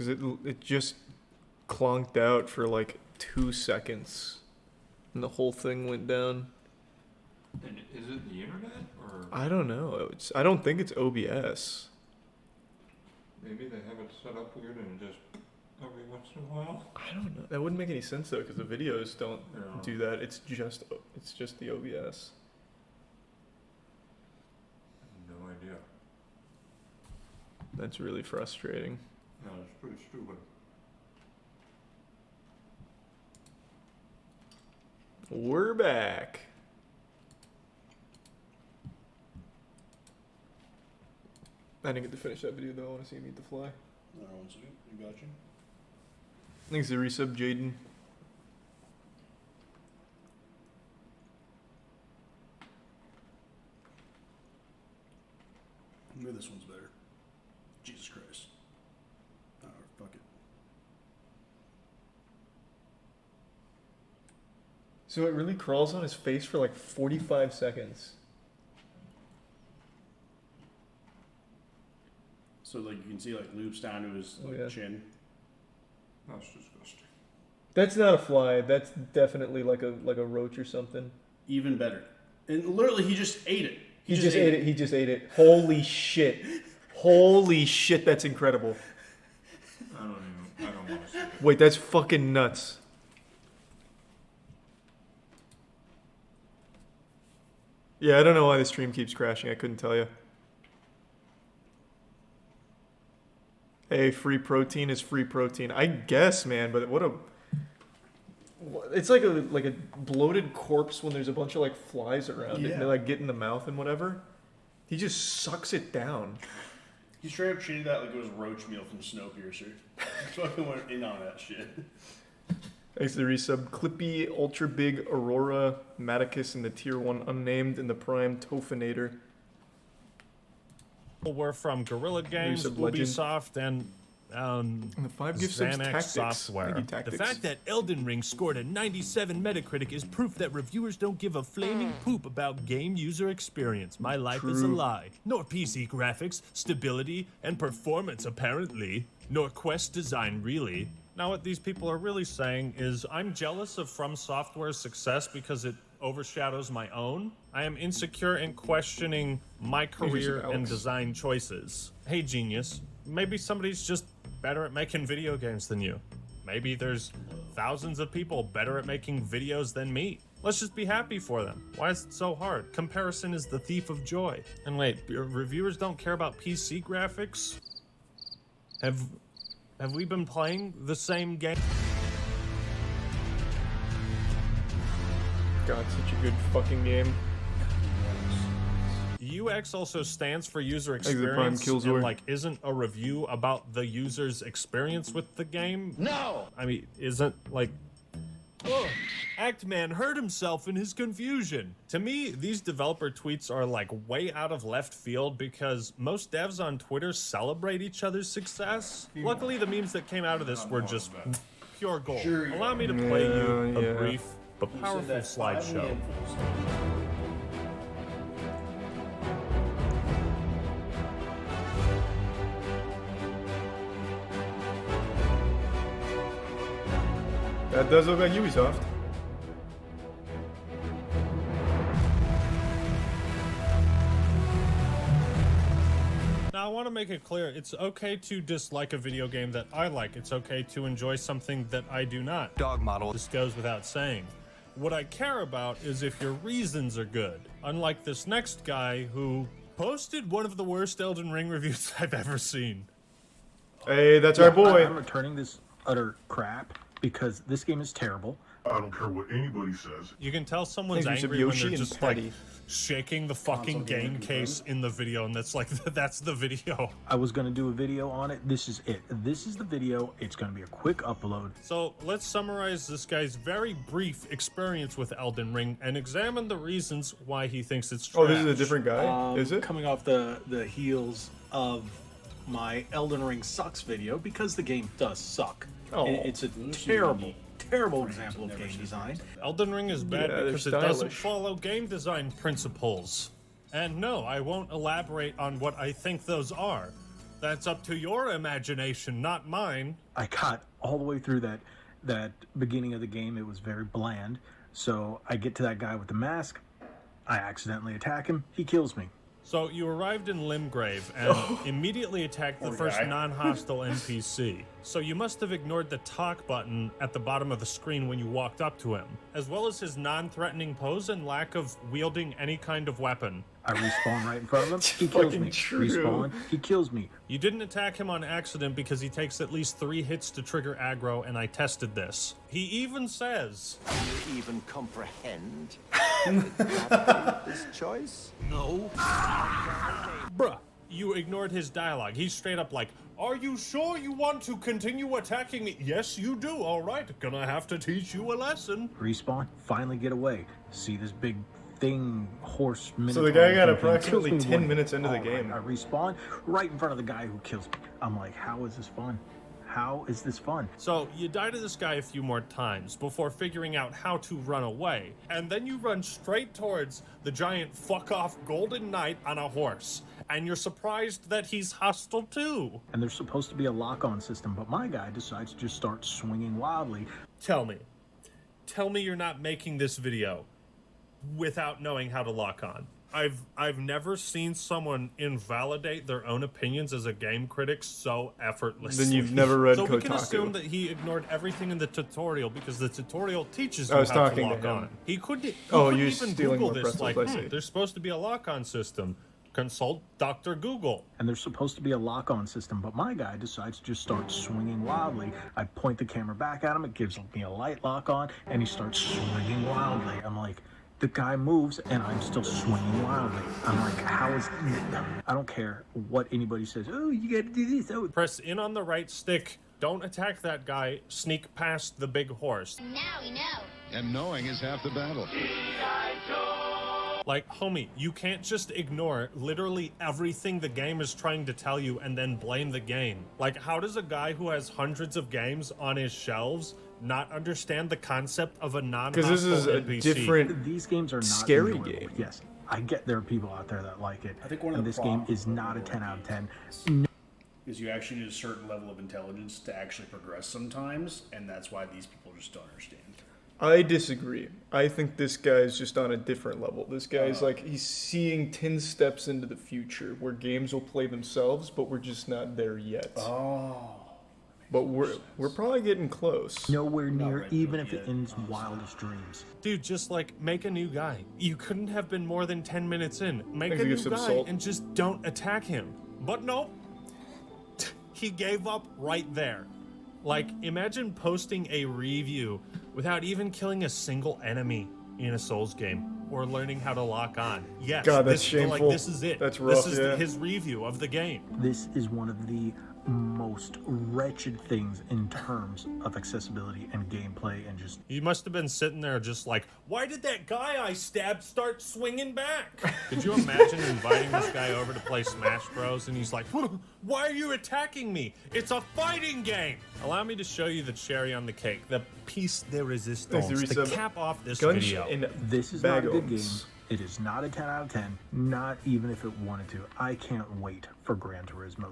because it just clonked out for like 2 seconds, and the whole thing went down. And is it the internet or? I don't know. I don't think it's OBS. Maybe they have it set up weird and just every once in a while. I don't know. That wouldn't make any sense though, because the videos don't do that. It's just the OBS. No idea. That's really frustrating. No, it's pretty stupid. We're back. I didn't get to finish that video though. I want to see him eat the fly. No, one second. You got you. Thanks to resub, Jaden. Maybe this one's better. Jesus Christ. Oh, fuck it. So it really crawls on his face for like 45 seconds. So like you can see like loops down to his chin. That's disgusting. That's not a fly. That's definitely like a roach or something. Even better. And literally he just ate it. He just ate it. He just ate it. Holy shit. Holy shit, that's incredible. I don't want to see it. Wait, that's fucking nuts. Yeah, I don't know why the stream keeps crashing. I couldn't tell you. Hey, free protein is free protein. I guess, man, but what a... It's like a bloated corpse when there's a bunch of like flies around it and they like get in the mouth and whatever. He just sucks it down. He straight up treated that like it was roach meal from Snowpiercer. Fucking went in on that shit. Thanks to the resub. Clippy, Ultra Big, Aurora, Maticus, and the Tier 1 Unnamed, and the Prime Tofinator. We're from Guerrilla Games, Ubisoft, and the 5 gift subs Xanax Software. Tactics. The fact that Elden Ring scored a 97 Metacritic is proof that reviewers don't give a flaming poop about game user experience. My life is a lie. Nor PC graphics, stability, and performance apparently. Nor quest design really. Now what these people are really saying is I'm jealous of From Software's success because it overshadows my own. I am insecure and questioning my career and design choices. Hey genius, maybe somebody's just better at making video games than you. Maybe there's thousands of people better at making videos than me. Let's just be happy for them. Why is it so hard? Comparison is the thief of joy. And wait, reviewers don't care about PC graphics? Have we been playing the same game? God, such a good fucking game. UX also stands for user experience, and like isn't a review about the user's experience with the game? No! I mean, isn't like... Oh, Actman hurt himself in his confusion. To me, these developer tweets are like way out of left field because most devs on Twitter celebrate each other's success. Luckily, the memes that came out of this were just pure gold. Allow me to play you a brief but powerful slideshow. That does look like Ubisoft. Now, I want to make it clear, it's okay to dislike a video game that I like. It's okay to enjoy something that I do not. Dog model. This goes without saying. What I care about is if your reasons are good. Unlike this next guy who posted one of the worst Elden Ring reviews I've ever seen. Hey, that's our boy. I'm returning this utter crap because this game is terrible. I don't care what anybody says. You can tell someone's angry when they're just like shaking the fucking game case in the video, and that's like that's the video. I was gonna do a video on it. This is it. This is the video. It's gonna be a quick upload. So let's summarize this guy's very brief experience with Elden Ring and examine the reasons why he thinks it's trash. Oh, this is a different guy? Is it? Coming off the heels of my Elden Ring sucks video because the game does suck. Oh, it's a terrible example of game design. Elden Ring is bad because it doesn't follow game design principles. And no, I won't elaborate on what I think those are. That's up to your imagination, not mine. I got all the way through that beginning of the game. It was very bland. So I get to that guy with the mask. I accidentally attack him. He kills me. So you arrived in Limgrave and immediately attacked the Poor first guy. non-hostile NPC. So you must have ignored the talk button at the bottom of the screen when you walked up to him, as well as his non-threatening pose and lack of wielding any kind of weapon. I respawn right in front of him. He kills Fucking me. true. Respawn. He kills me. You didn't attack him on accident because he takes at least 3 hits to trigger aggro, and I tested this. He even says, Do you even comprehend this choice? No. bruh, you ignored his dialogue. He's straight up like, are you sure you want to continue attacking me? Yes, you do. All right, gonna have to teach you a lesson. Respawn. Finally get away. See this big thing, horse. So the guy got minotaur thing approximately kills me 10 one- minutes into the All right, game. I respawn right in front of the guy who kills me. I'm like, how is this fun? How is this fun? So you die to this guy a few more times before figuring out how to run away. And then you run straight towards the giant fuck-off golden knight on a horse. And you're surprised that he's hostile too. And there's supposed to be a lock-on system, but my guy decides to just start swinging wildly. Tell me you're not making this video without knowing how to lock on. I've never seen someone invalidate their own opinions as a game critic so effortlessly. Then you've never read So we can Kotaku. assume that he ignored everything in the tutorial because the tutorial teaches you I was how to talking to lock him. on. He couldn't Oh, even you're Google stealing more this pretzels, like, I see. there's supposed to be a lock-on system. Consult Dr. Google. And there's supposed to be a lock-on system, but my guy decides to just start swinging wildly. I point the camera back at him, it gives me a light lock-on, and he starts swinging wildly. I'm like, the guy moves, and I'm still swinging wildly. I'm like, how is... I don't care what anybody says. Oh, you gotta do this. Oh. Press in on the right stick. Don't attack that guy. Sneak past the big horse. Now we know. And knowing is half the battle. Like, homie, you can't just ignore literally everything the game is trying to tell you and then blame the game. Like, how does a guy who has hundreds of games on his shelves not understand the concept of a non-hostile Because this is a NPC? different. These games are not Scary enjoyable. game. Yes, I get there are people out there that like it. I think one of and the this game problems is not a with 10 out of 10. is you actually need a certain level of intelligence to actually progress sometimes, and that's why these people just don't understand. I disagree. I think this guy's just on a different level. This guy's like, he's seeing 10 steps into the future where games will play themselves, but we're just not there yet. Oh. But we're probably getting close. Nowhere near, ready even to if it get ends wildest dreams. Dude, just like, make a new guy. You couldn't have been more than 10 minutes in. Make Maybe a new give some guy salt. and just don't attack him. But no, he gave up right there. Like, imagine posting a review without even killing a single enemy in a Souls game or learning how to lock on. Yes, God, that's this, like, shameful. this is it. That's rough, This is yeah. his review of the game. This is one of the most wretched things in terms of accessibility and gameplay and just... You must have been sitting there just like, why did that guy I stabbed start swinging back? Could you imagine inviting this guy over to play Smash Bros. And he's like, why are you attacking me? It's a fighting game. Allow me to show you the cherry on the cake, the piece de resistance, Thanks, to Teresa. cap off this Gunch video. and This is not a good game. bagels. It is not a 10 out of 10, not even if it wanted to. I can't wait for Gran Turismo.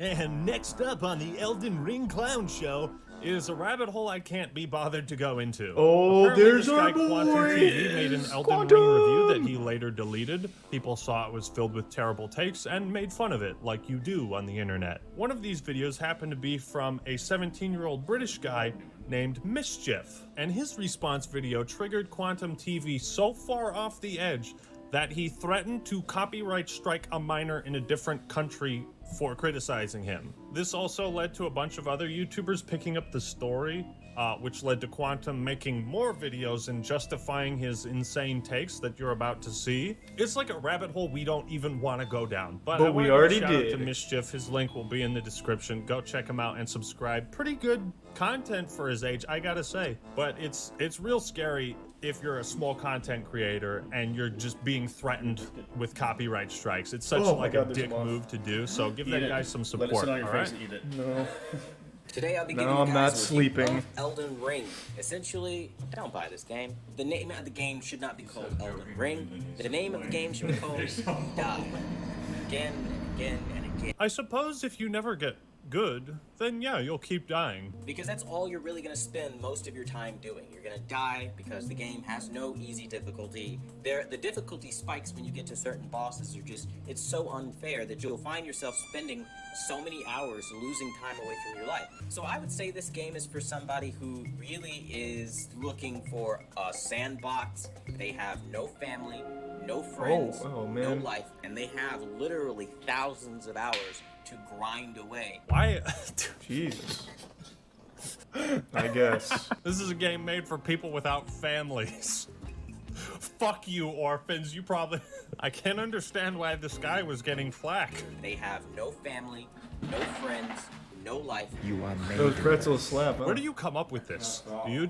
And next up on the Elden Ring Clown Show is a rabbit hole I can't be bothered to go into. Oh, Apparently there's this our guy, Quantum boy! TV, made an Elden Quantum! Ring review that he later deleted. People saw it was filled with terrible takes and made fun of it, like you do on the internet. One of these videos happened to be from a 17-year-old British guy named Mischief, and his response video triggered Quantum TV so far off the edge that he threatened to copyright strike a minor in a different country for criticizing him. This also led to a bunch of other YouTubers picking up the story, which led to Quantum making more videos and justifying his insane takes that you're about to see. It's like a rabbit hole we don't even want to go down. But I we wanna give a already shout out did. to Mischief. His link will be in the description. Go check him out and subscribe. Pretty good content for his age, I gotta say. But it's real scary if you're a small content creator and you're just being threatened with copyright strikes. It's such Oh my like God, a there's dick moth. move to do. So give Eat that it. guy some Let it support. sit on your all face right? and eat it. No. Today I'll be No, giving you I'm guys not a review sleeping. of Elden Ring. Essentially, don't buy this game. The name of the game should not be called Elden Ring. The name of the game should be called Die. Again, again and again. I suppose if you never get good, then yeah, you'll keep dying. Because that's all you're really going to spend most of your time doing. You're going to die because the game has no easy difficulty. The difficulty spikes when you get to certain bosses. It's so unfair that you'll find yourself spending so many hours losing time away from your life. So I would say this game is for somebody who really is looking for a sandbox. They have no family, no friends, oh, no man. life, and they have literally thousands of hours to grind away. Why? Jesus. I guess. This is a game made for people without families. Fuck you, orphans. You probably... I can't understand why this guy was getting flack. They have no family, no friends, no life. You are made. Those pretzels slap, huh? Where do you come up with this? Do you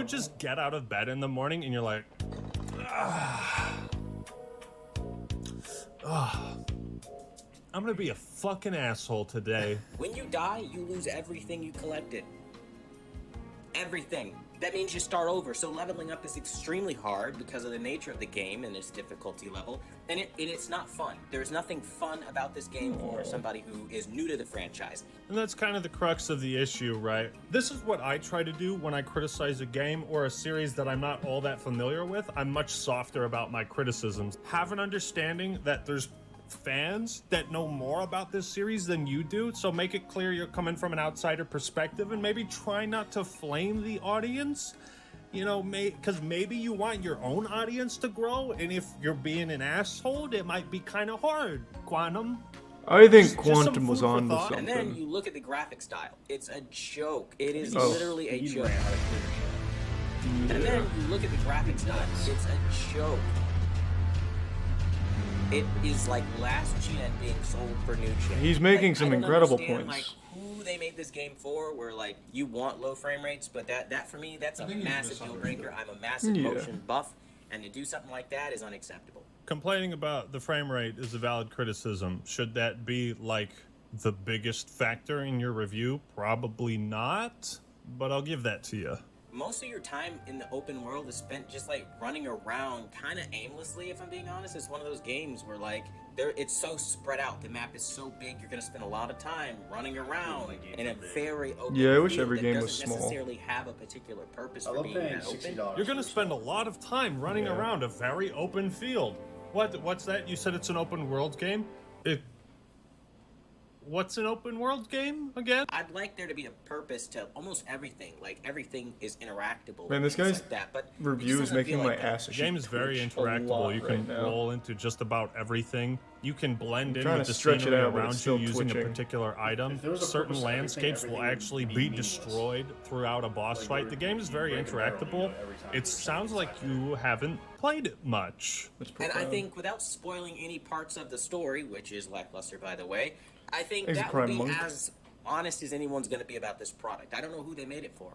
just get out of bed in the morning and you're like, I'm gonna be a fucking asshole today. When you die, you lose everything you collected. Everything. That means you start over, so leveling up is extremely hard because of the nature of the game and its difficulty level, and it's not fun. There's nothing fun about this game for somebody who is new to the franchise. And that's kind of the crux of the issue, right? This is what I try to do when I criticize a game or a series that I'm not all that familiar with. I'm much softer about my criticisms. Have an understanding that there's fans that know more about this series than you do, so make it clear you're coming from an outsider perspective and maybe try not to flame the audience, you know, because maybe you want your own audience to grow, and if you're being an asshole, it might be kind of hard. Quantum. I think Just some Quantum was food for on to thought. And then something. you look at the graphic style. It's a joke. It is Oh. literally a You joke. ran out of clear. And then you look at the graphic style. It's a joke. It is like last gen being sold for new gen. He's making some I don't incredible understand, points. Like who they made this game for, where like you want low frame rates, but that for me that's I a think he's massive deal breaker. I'm a massive Yeah. motion buff, and to do something like that is unacceptable. Complaining about the frame rate is a valid criticism. Should that be like the biggest factor in your review? Probably not, but I'll give that to you. Most of your time in the open world is spent just like running around kind of aimlessly, if I'm being honest. It's one of those games where like it's so spread out, the map is so big, you're gonna spend a lot of time running around in a very open Yeah, I wish field every that game was doesn't small. necessarily have a particular purpose I for love being paying that open. $60. You're gonna spend a lot of time running around a very open field. What's that? You said it's an open world game? What's an open world game again? I'd like there to be a purpose to almost everything. Like everything is interactable. Man, this things guy's like that, but it Review just is doesn't making feel my like that. ass The cheek game is very twitch a interactable. lot You can right now. roll into just about everything. You can blend in trying with to the stretch it scenery out, but around it's you still using a twitching. particular item. If there was a Certain purpose to everything, landscapes will everything actually would be be meaningless. destroyed throughout a boss Like, fight. you're- The game is very you break a barrel, interactable. you know, every time It there's sounds something like you haven't played it much. That's And I profound. think without spoiling any parts of the story, which is lackluster by the way, I think He's a that would crime be monk. as honest as anyone's going to be about this product. I don't know who they made it for.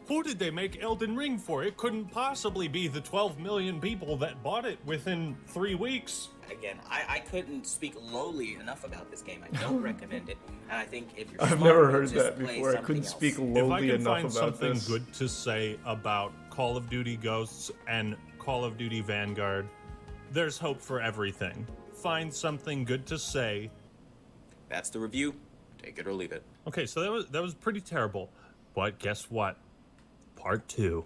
Who did they make Elden Ring for? It couldn't possibly be the 12 million people that bought it within 3 weeks. Again, I couldn't speak lowly enough about this game. I don't recommend it. And I think if you're I've smart, never you heard just that play before. I something couldn't else. speak If I lowly can enough find about something this. good to say about Call of Duty Ghosts and Call of Duty Vanguard, there's hope for everything. Find something good to say. That's the review. Take it or leave it. Okay, so that was pretty terrible. But guess what? Part 2.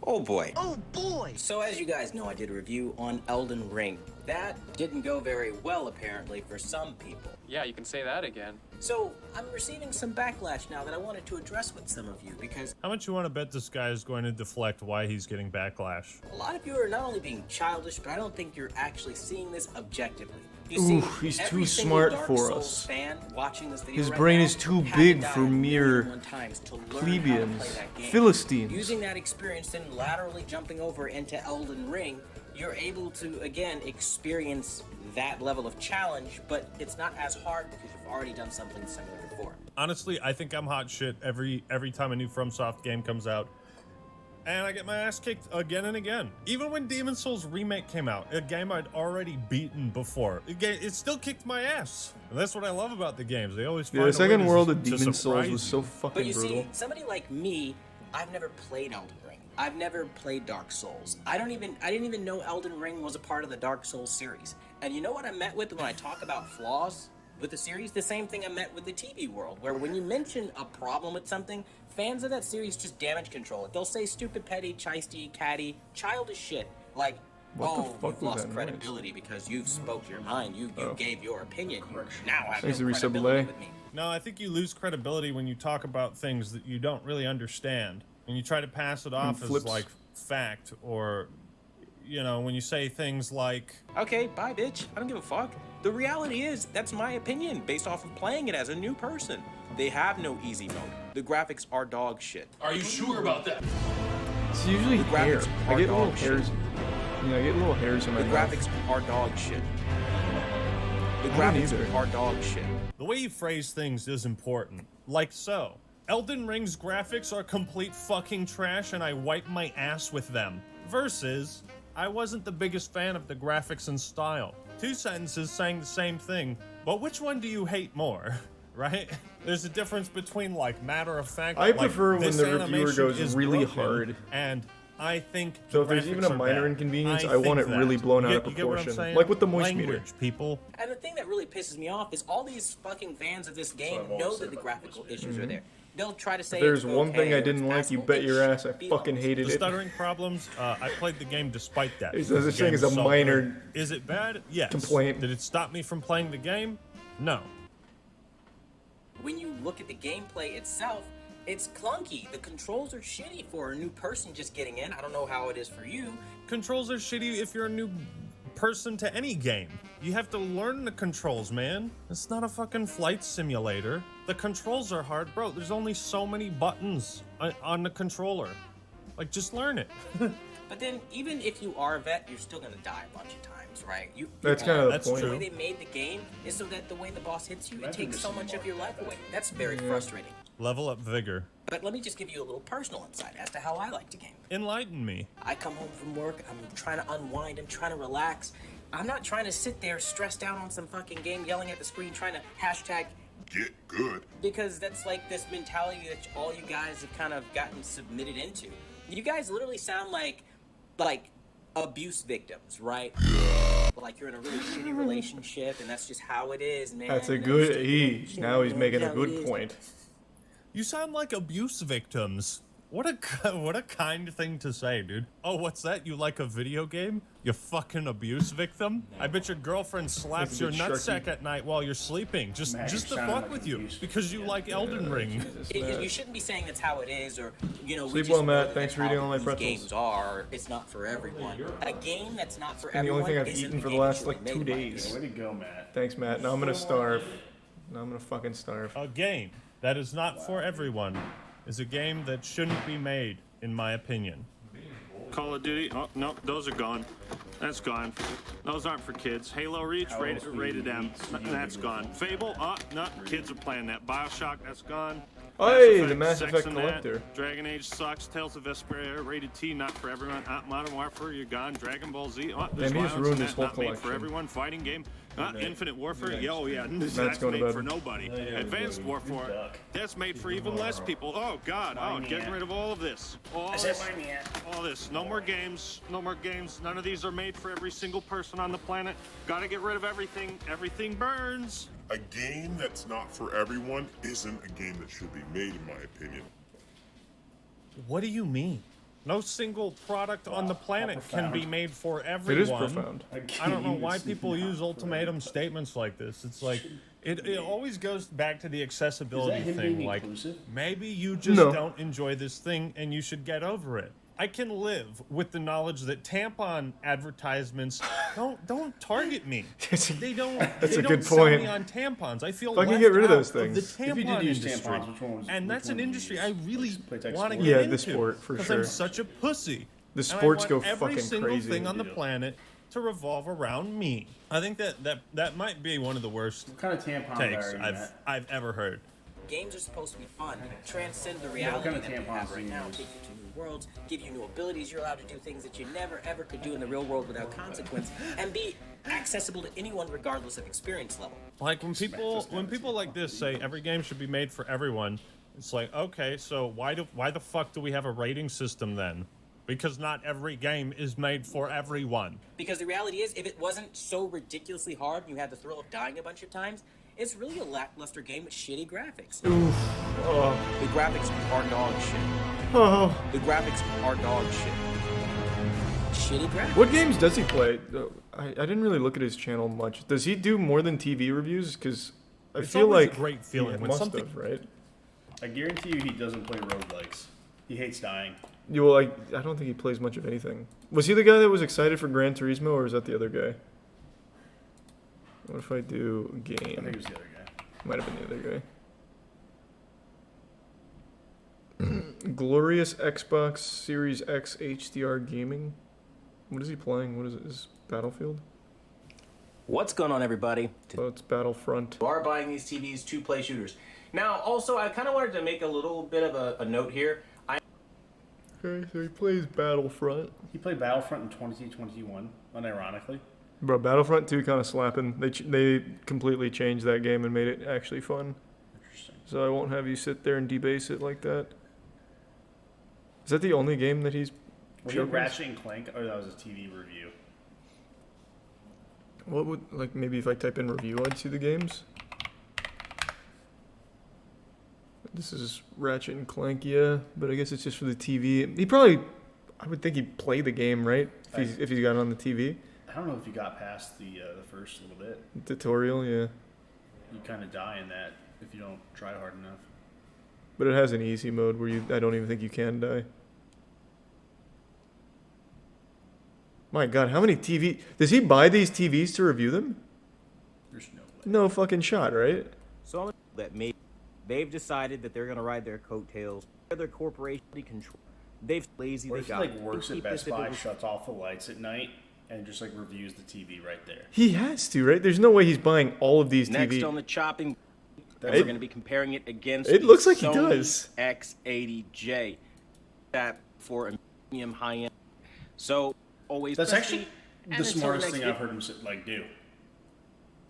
Oh boy. Oh boy! So as you guys know, I did a review on Elden Ring. That didn't go very well, apparently, for some people. Yeah, you can say that again. So I'm receiving some backlash now that I wanted to address with some of you, because How much you want to bet this guy is going to deflect why he's getting backlash? a lot of you are not only being childish, but I don't think you're actually seeing this objectively. You Ooh, see, he's every too single smart Dark for Souls us. fan watching this video His right brain now is too had to big die for a million mere and one times to learn how to plebeians, play that game. Philistines. Using that experience and laterally jumping over into Elden Ring, you're able to again experience that level of challenge, but it's not as hard because you've already done something similar before. Honestly, I think I'm hot shit every time a new FromSoft game comes out. And I get my ass kicked again and again. Even when Demon's Souls Remake came out, a game I'd already beaten before, it still kicked my ass. And that's what I love about the games. They always find Yeah, the a way second to- world of to Demon's Souls surprise was you. so But fucking you brutal. see, somebody like me, I've never played Elden Ring. I've never played Dark Souls. I didn't even know Elden Ring was a part of the Dark Souls series. And you know what I met with when I talk about flaws with the series? The same thing I met with the TV world, where when you mention a problem with something, fans of that series just damage control it. They'll say stupid, petty, chisty, catty, childish shit. Like, you've lost credibility because you've spoke your mind. You gave your opinion. You now have no credibility with me. No, I think you lose credibility when you talk about things that you don't really understand. When you try to pass it off as, like, fact, or, you know, when you say things like... Okay, bye, bitch. I don't give a fuck. The reality is, that's my opinion, based off of playing it as a new person. They have no easy mode. The graphics are dog shit. Are you sure about that? It's usually hair. I get little hairs. You know, I get little hairs in my mouth. The graphics are dog shit. The graphics are dog shit. The way you phrase things is important. Like so. Elden Ring's graphics are complete fucking trash and I wipe my ass with them. Versus, I wasn't the biggest fan of the graphics and style. Two sentences saying the same thing, but which one do you hate more? Right? There's a difference between, like, matter of fact. I prefer when the reviewer goes really hard. And I think so. If there's even a minor inconvenience, I want it really blown out of proportion, like with the moist meter. People. And the thing that really pisses me off is all these fucking fans of this game know that the graphical issues are there. They'll try to say, if there's one thing I didn't like, you bet your ass I fucking hated it. The stuttering problems, I played the game despite that. There's such thing as a minor. Is it bad? Yes. Complaint. Did it stop me from playing the game? No. When you look at the gameplay itself, it's clunky. The controls are shitty for a new person just getting in. I don't know how it is for you. Controls are shitty if you're a new person to any game. You have to learn the controls, man. It's not a fucking flight simulator. The controls are hard, bro. There's only so many buttons on the controller. Like, just learn it. But then, even if you are a vet, you're still gonna die a bunch of times, right? That's kind of the point. The way they made the game is so that the way the boss hits you, it takes so much of your life away. That's very frustrating. Level up vigor. But let me just give you a little personal insight as to how I like to game. Enlighten me. I come home from work, I'm trying to unwind, I'm trying to relax. I'm not trying to sit there stressed out on some fucking game, yelling at the screen, trying to hashtag get good. Because that's like this mentality that all you guys have kind of gotten submitted into. You guys literally sound like abuse victims, right? Like you're in a really shitty relationship and that's just how it is, man. That's a good now he's making a good point. You sound like abuse victims. What a kind thing to say, dude. Oh, what's that? You like a video game? You fucking abuse victim? I bet your girlfriend slaps your nutsack at night while you're sleeping, just to fuck with you, because you like Elden Ring. You shouldn't be saying that's how it is, or you know. Sleep well, Matt. Thanks for eating all my pretzels. Games are. It's not for everyone. A game that's not for everyone. The only thing I've eaten for the last like 2 days. Way to go, Matt. Thanks, Matt. Now I'm gonna starve. Now I'm gonna fucking starve. A game that is not for everyone is a game that shouldn't be made, in my opinion. Call of Duty, oh, no, those are gone. That's gone. Those aren't for kids. Halo Reach, rated M, that's gone. Fable, oh, no, kids are playing that. Bioshock, that's gone. Hey, the Mass Effect Collector. Dragon Age sucks. Tales of Vesperia, rated T, not for everyone. Modern Warfare, you're gone. Dragon Ball Z, oh, there's he just ruined this whole not collection. Made for everyone. Fighting game, Infinite Warfare, yeah, That's made for nobody. Advanced Warfare, that's made for even less people. Oh God, getting rid of all of this. All this. No more games. None of these are made for every single person on the planet. Gotta get rid of everything. Everything burns. A game that's not for everyone isn't a game that should be made, in my opinion. What do you mean? No single product on the planet can be made for everyone. It is profound. I don't know why people use ultimatum statements like this. It's like, it always goes back to the accessibility thing. Like, maybe you just don't enjoy this thing and you should get over it. I can live with the knowledge that tampon advertisements don't target me. They don't. That's they a don't good sell point. me on tampons. I feel Fucking left get rid of out those things. the tampon industry, and that's an industry I really want to get into. the sport for sure. I'm such a pussy. The sports go every fucking single crazy. thing on the planet to revolve around me. I think that might be one of the worst What kind of tampon takes are you, Matt? I've ever heard. Games are supposed to be fun, transcend the reality kind of that we have tampons right now, take you to new worlds, give you new abilities. You're allowed to do things that you never ever could do in the real world without consequence, and be accessible to anyone regardless of experience level. Like when people like this say every game should be made for everyone, it's like, okay, so why the fuck do we have a rating system then? Because not every game is made for everyone. Because the reality is, if it wasn't so ridiculously hard and you had the thrill of dying a bunch of times, it's really a lackluster game with shitty graphics. Oof. Oh. The graphics are dog shit. Oh. The graphics are dog shit. Shitty graphics. What games does he play? I didn't really look at his channel much. Does he do more than TV reviews? Because I It's feel always like a great feeling he when must something- have, right? I guarantee you he doesn't play roguelikes. He hates dying. You well, I don't think he plays much of anything. Was he the guy that was excited for Gran Turismo, or is that the other guy? What if I do I think game? it was the other guy. Might have been the other guy. Glorious Xbox Series X HDR gaming. What is he playing? What is it? Is Battlefield? What's going on, everybody? Oh, it's Battlefront. You are buying these TVs to play shooters. Now, also, I kind of wanted to make a little bit of a note here. Okay, so he plays Battlefront. He played Battlefront in 2021, unironically. Bro, Battlefront 2 kind of slapping. They completely changed that game and made it actually fun. Interesting. So I won't have you sit there and debase it like that. Is that the only game that he's Was it showcased? Ratchet and Clank? Oh, that was a TV review. What would, like, maybe if I type in review, I'd see the games? This is Ratchet and Clank, yeah, but I guess it's just for the TV. He probably, I would think he'd play the game, right? If he's got it on the TV. I don't know if you got past the first little bit. Tutorial, yeah. You kind of die in that if you don't try hard enough. But it has an easy mode where I don't even think you can die. My God, how many does he buy these TVs to review them? There's no way. No fucking shot, right? So that maybe they've decided that they're going to ride their coattails. Their corporation control. They've lazy. What They if he got like works at keep Best this if it Buy, was- shuts off the lights at night, and just like reviews the TV right there? He has to, right? There's no way he's buying all of these Next TVs. on the chopping, That- we're going to be comparing it against. It the looks like he Sony does. X80J, that for a medium high end. So always. That's especially- actually and the until smartest next thing vid- I've heard him like do.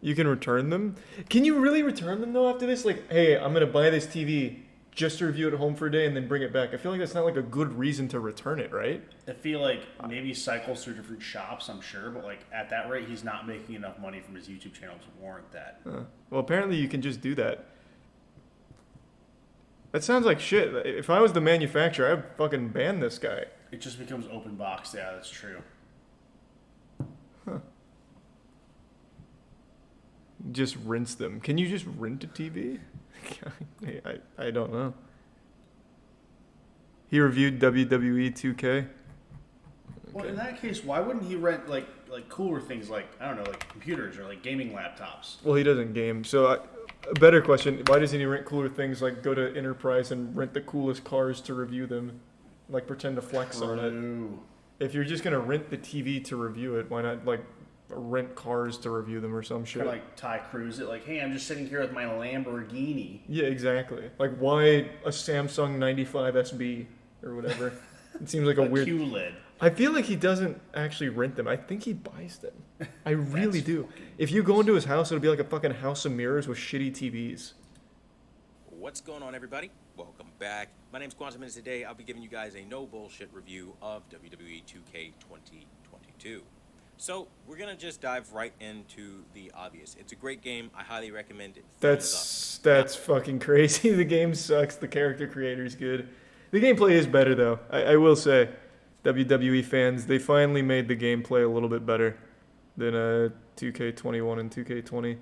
You can return them. Can you really return them though after this? Like, hey, I'm gonna buy this TV just to review it at home for a day and then bring it back. I feel like that's not like a good reason to return it, right? I feel like maybe he cycles through different shops, I'm sure, but like at that rate, he's not making enough money from his YouTube channel to warrant that. Well, apparently you can just do that. That sounds like shit. If I was the manufacturer, I'd fucking ban this guy. It just becomes open box. Yeah, that's true. Just rinse them. Can you just rent a TV? I don't know. He reviewed WWE 2K. Well, in that case, why wouldn't he rent like cooler things like, I don't know, like computers or like gaming laptops? Well, he doesn't game. So a better question, why doesn't he rent cooler things like go to Enterprise and rent the coolest cars to review them? Like pretend to flex on it. True. If you're just going to rent the TV to review it, why not like rent cars to review them or some shit? Or like Ty Cruz it, like, hey, I'm just sitting here with my Lamborghini. Yeah, exactly. Like why a Samsung 95 SB or whatever? It seems like a weird... QLED. I feel like he doesn't actually rent them. I think he buys them. I really do. If you go into his house, it'll be like a fucking house of mirrors with shitty TVs. What's going on, everybody? Welcome back. My name's Quantum, and today I'll be giving you guys a no bullshit review of WWE 2K 2022. So we're gonna just dive right into the obvious. It's a great game. I highly recommend it. That's fucking crazy. The game sucks. The character creator's good. The gameplay is better though. I will say, WWE fans, they finally made the gameplay a little bit better than 2K21 and 2K20.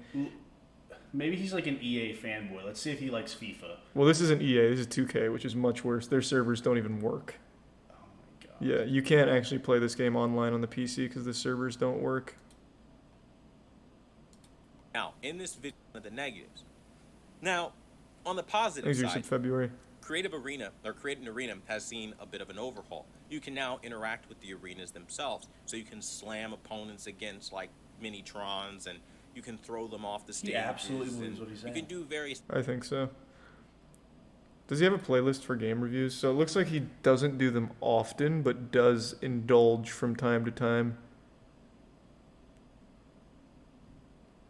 Maybe he's like an EA fanboy. Let's see if he likes FIFA. Well, this isn't EA. This is 2K, which is much worse. Their servers don't even work. Oh my god. Yeah, you can't actually play this game online on the PC because the servers don't work. Now, in this video, the negatives. Now, on the positive Thanks, you side, said February. Create an Arena has seen a bit of an overhaul. You can now interact with the arenas themselves, so you can slam opponents against like mini-trons, and you can throw them off the stages. He absolutely believes what he's saying. You can do various. I think so. Does he have a playlist for game reviews? So it looks like he doesn't do them often, but does indulge from time to time.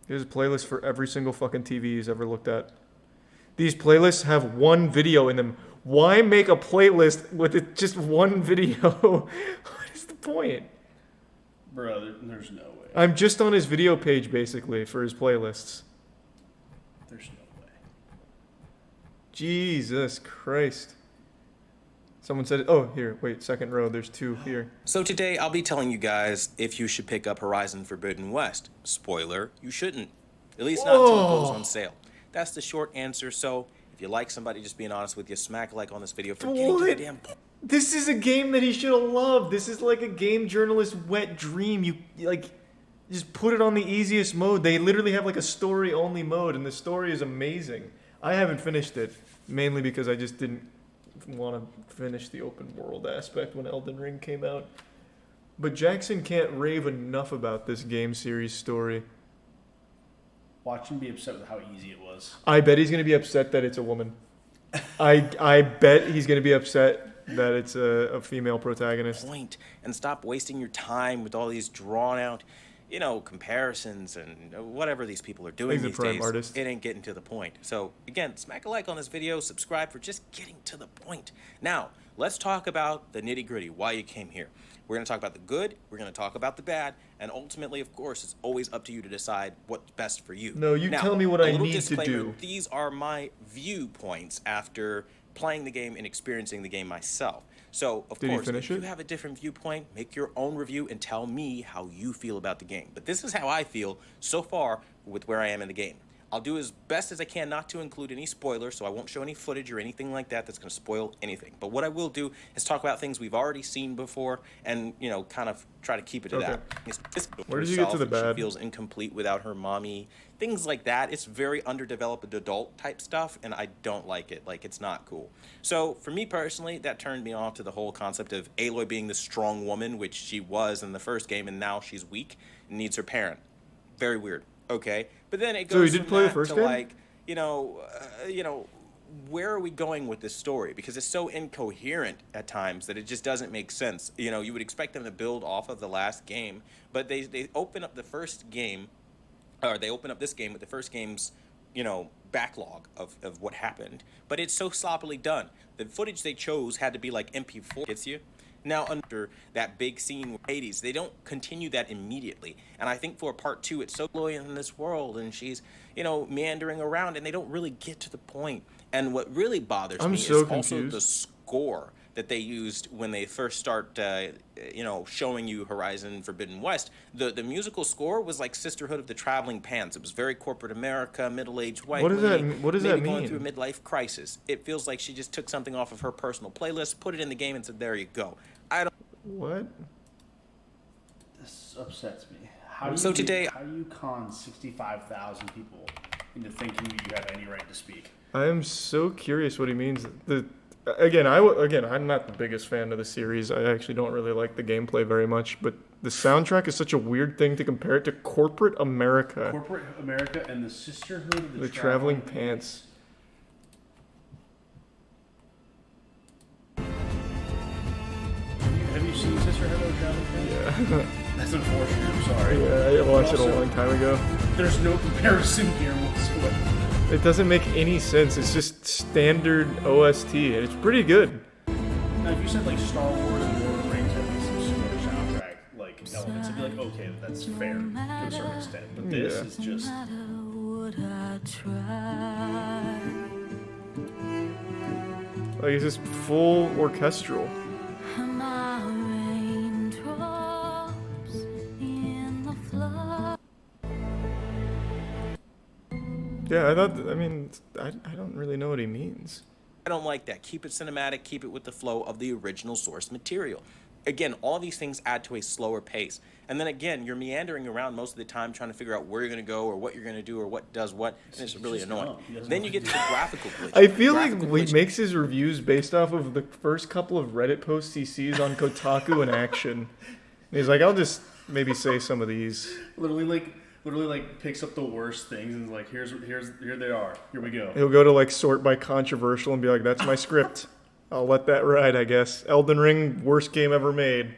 He has a playlist for every single fucking TV he's ever looked at. These playlists have one video in them. Why make a playlist with just one video? What is the point? Bro, there's no way. I'm just on his video page, basically, for his playlists. There's no way. Jesus Christ. Someone said, oh, here, wait, second row, there's 2 here. So today I'll be telling you guys if you should pick up Horizon Forbidden West. Spoiler, you shouldn't. At least not until it goes on sale. That's the short answer, so if you like somebody just being honest with you, smack a like on this video for getting to the damn point. This is a game that he should have loved. This is like a game journalist's wet dream. You like, just put it on the easiest mode. They literally have like a story-only mode, and the story is amazing. I haven't finished it, mainly because I just didn't want to finish the open world aspect when Elden Ring came out. But Jackson can't rave enough about this game series story. Watch him be upset with how easy it was. I bet he's going to be upset that it's a woman. I bet he's going to be upset that it's a female protagonist. And stop wasting your time with all these drawn out, comparisons and whatever these people are doing these days. Artist. It ain't getting to the point. So again, smack a like on this video, subscribe for just getting to the point. Now, let's talk about the nitty gritty, why you came here. We're going to talk about the good, we're going to talk about the bad, and ultimately, of course, it's always up to you to decide what's best for you. No, tell me what I need to do. These are my viewpoints after playing the game and experiencing the game myself. So, of course, if you have a different viewpoint, make your own review and tell me how you feel about the game. But this is how I feel so far with where I am in the game. I'll do as best as I can not to include any spoilers, so I won't show any footage or anything like that that's going to spoil anything. But what I will do is talk about things we've already seen before and, kind of try to keep it to that. Where did you get to the bad? She feels incomplete without her mommy. Things like that. It's very underdeveloped adult type stuff, and I don't like it. Like, it's not cool. So, for me personally, that turned me off to the whole concept of Aloy being the strong woman, which she was in the first game, and now she's weak and needs her parent. Very weird. Okay, but then it goes. So you did play the first game? Like, where are we going with this story? Because it's so incoherent at times that it just doesn't make sense. You would expect them to build off of the last game, but they open up the first game, or they open up this game with the first game's, backlog of what happened. But it's so sloppily done. The footage they chose had to be like MP4. Gets you? Now, under that big scene with Hades, they don't continue that immediately. And I think for part 2, it's so loyal in this world, and she's, meandering around, and they don't really get to the point. And what really bothers me is also the score that they used when they first start, showing you Horizon Forbidden West. The musical score was like Sisterhood of the Traveling Pants. It was very corporate America, middle-aged white lady. What does that mean? Going through a midlife crisis. It feels like she just took something off of her personal playlist, put it in the game, and said, "There you go." What? This upsets me. How do you con 65,000 people into thinking that you have any right to speak? I am so curious what he means. I'm not the biggest fan of the series. I actually don't really like the gameplay very much, but the soundtrack is such a weird thing to compare it to corporate America. Corporate America and the Sisterhood of the Traveling Pants. Have you seen Sisterhood of the Traveling Pants? Yeah. That's unfortunate. I'm sorry. Yeah, I watched it a long time ago. There's no comparison here whatsoever. It doesn't make any sense. It's just standard OST, and it's pretty good. Now, if you said like Star Wars and Lord of the Rings had like some similar soundtrack elements, it'd be like, okay, that's fair to a certain extent. But this is just. Like, it's just full orchestral. Yeah, I don't really know what he means. I don't like that. Keep it cinematic, keep it with the flow of the original source material. Again, all these things add to a slower pace. And then again, you're meandering around most of the time trying to figure out where you're going to go or what you're going to do or what does what, and it's really annoying. Then you get to the graphical glitch. I feel like he makes his reviews based off of the first couple of Reddit posts he sees on Kotaku and Action. And he's like, I'll just maybe say some of these. Literally picks up the worst things and is like, here they are. Here we go. He'll go to like sort by controversial and be like, that's my script. I'll let that ride, I guess. Elden Ring, worst game ever made.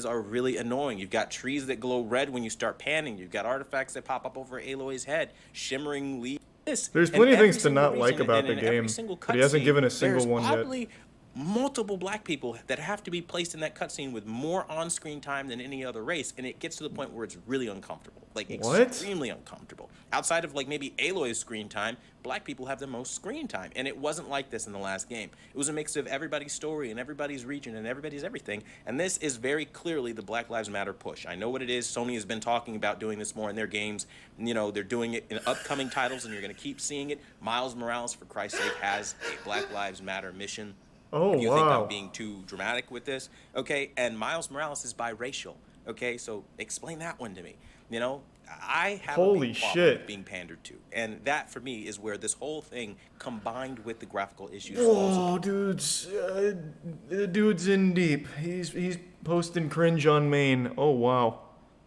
Are really annoying. You've got trees that glow red when you start panning. You've got artifacts that pop up over Aloy's head. Shimmering leaves this. There's And plenty of every things to single not like region about and the in every game, single but he hasn't cutscene, given a single there's one yet. probably multiple black people that have to be placed in that cutscene with more on-screen time than any other race, and it gets to the point where it's really uncomfortable, like What? extremely uncomfortable. Outside of like maybe Aloy's screen time, black people have the most screen time, and it wasn't like this in the last game. It was a mix of everybody's story and everybody's region and everybody's everything, and this is very clearly the Black Lives Matter push. I know what it is. Sony has been talking about doing this more in their games. You know, they're doing it in upcoming titles, and you're going to keep seeing it. Miles Morales, for Christ's sake, has a Black Lives Matter mission. Oh, You think wow. I'm being too dramatic with this? Okay, and Miles Morales is biracial. Okay, so explain that one to me. You know, I have a Holy big problem shit. with being pandered to, and that for me is where this whole thing combined with the graphical issues. Whoa, dude's the dude's in deep. He's posting cringe on main. Oh wow,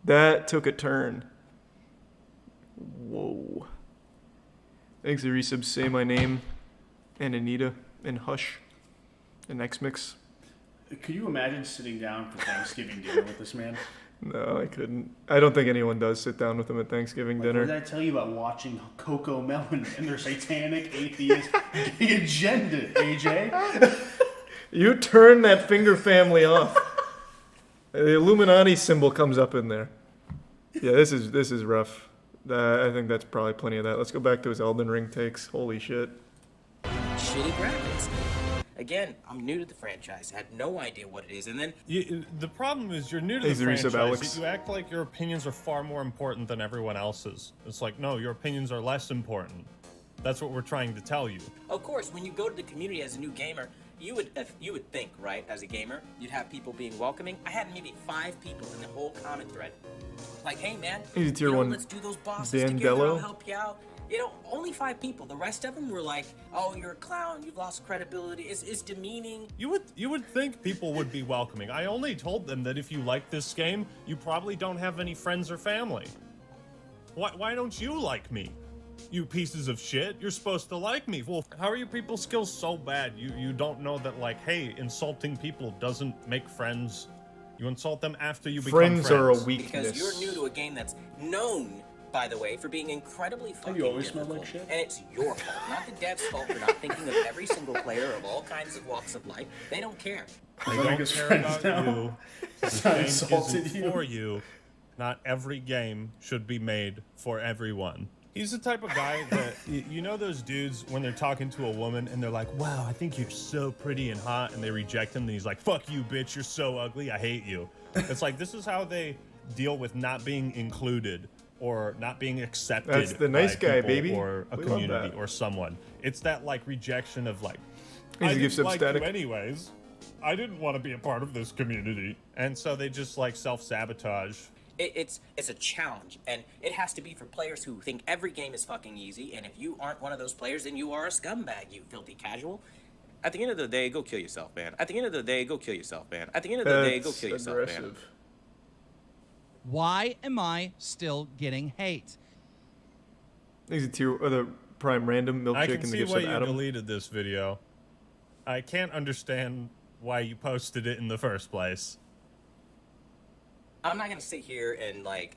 that took a turn. Whoa. Thanks, the resubs. Say my name, and Anita, and Hush, and X-Mix. Could you imagine sitting down for Thanksgiving dinner with this man? No, I couldn't. I don't think anyone does sit down with him at Thanksgiving Like, what did dinner. I tell you about watching Coco Melon and their satanic atheist agenda, AJ? You turn that finger family off. The Illuminati symbol comes up in there. Yeah, this is rough. I think that's probably plenty of that. Let's go back to his Elden Ring takes. Holy shit. Shitty graphics. Again, I'm new to the franchise. I had no idea what it is, and then The problem is you're new to Hey, the Zerisa franchise. Alex. You act like your opinions are far more important than everyone else's. It's like, no, your opinions are less important. That's what we're trying to tell you. of course, when you go to the community as a new gamer, you would think, right, as a gamer, you'd have people being welcoming. I had maybe 5 people in the whole comment thread. Like, hey man, He's a tier you know, one let's do those bosses Dan together, Dello. I'll help you out. You know, only 5 people. The rest of them were like, oh, you're a clown, you've lost credibility, it's demeaning. You would think people would be welcoming. I only told them that if you like this game, you probably don't have any friends or family. Why don't you like me? You pieces of shit, you're supposed to like me. Well, how are your people's skills so bad? You don't know that, like, hey, insulting people doesn't make friends. You insult them after you become friends. Friends are a weakness. Because you're new to a game that's known, by the way, for being incredibly fucking you always difficult. smelled like shit? And it's your fault, not the dev's fault for not thinking of every single player of all kinds of walks of life. They don't care. They Don't don't make us care friends about now. you. The I game insulted isn't you. for you. Not every game should be made for everyone. He's the type of guy that, you know those dudes when they're talking to a woman and they're like, wow, I think you're so pretty and hot, and they reject him and he's like, fuck you, bitch, you're so ugly, I hate you. It's like, this is how they deal with not being included or not being accepted. That's the nice by guy, people baby. or a We love community that. or someone. It's that like rejection of like, He I gives didn't up like static. you anyways. I didn't want to be a part of this community. And so they just like self-sabotage. It's a challenge, and it has to be for players who think every game is fucking easy, and if you aren't one of those players, then you are a scumbag, you filthy casual. At the end of the day, go kill yourself, man. At the end of the day, go kill yourself, man. At the end of the day, go That's kill yourself, man. aggressive. Why am I still getting hate? He's a tier the prime random I milkshake can in the see gifts why of you Adam. deleted this video. I can't understand why you posted it in the first place. I'm not gonna sit here and like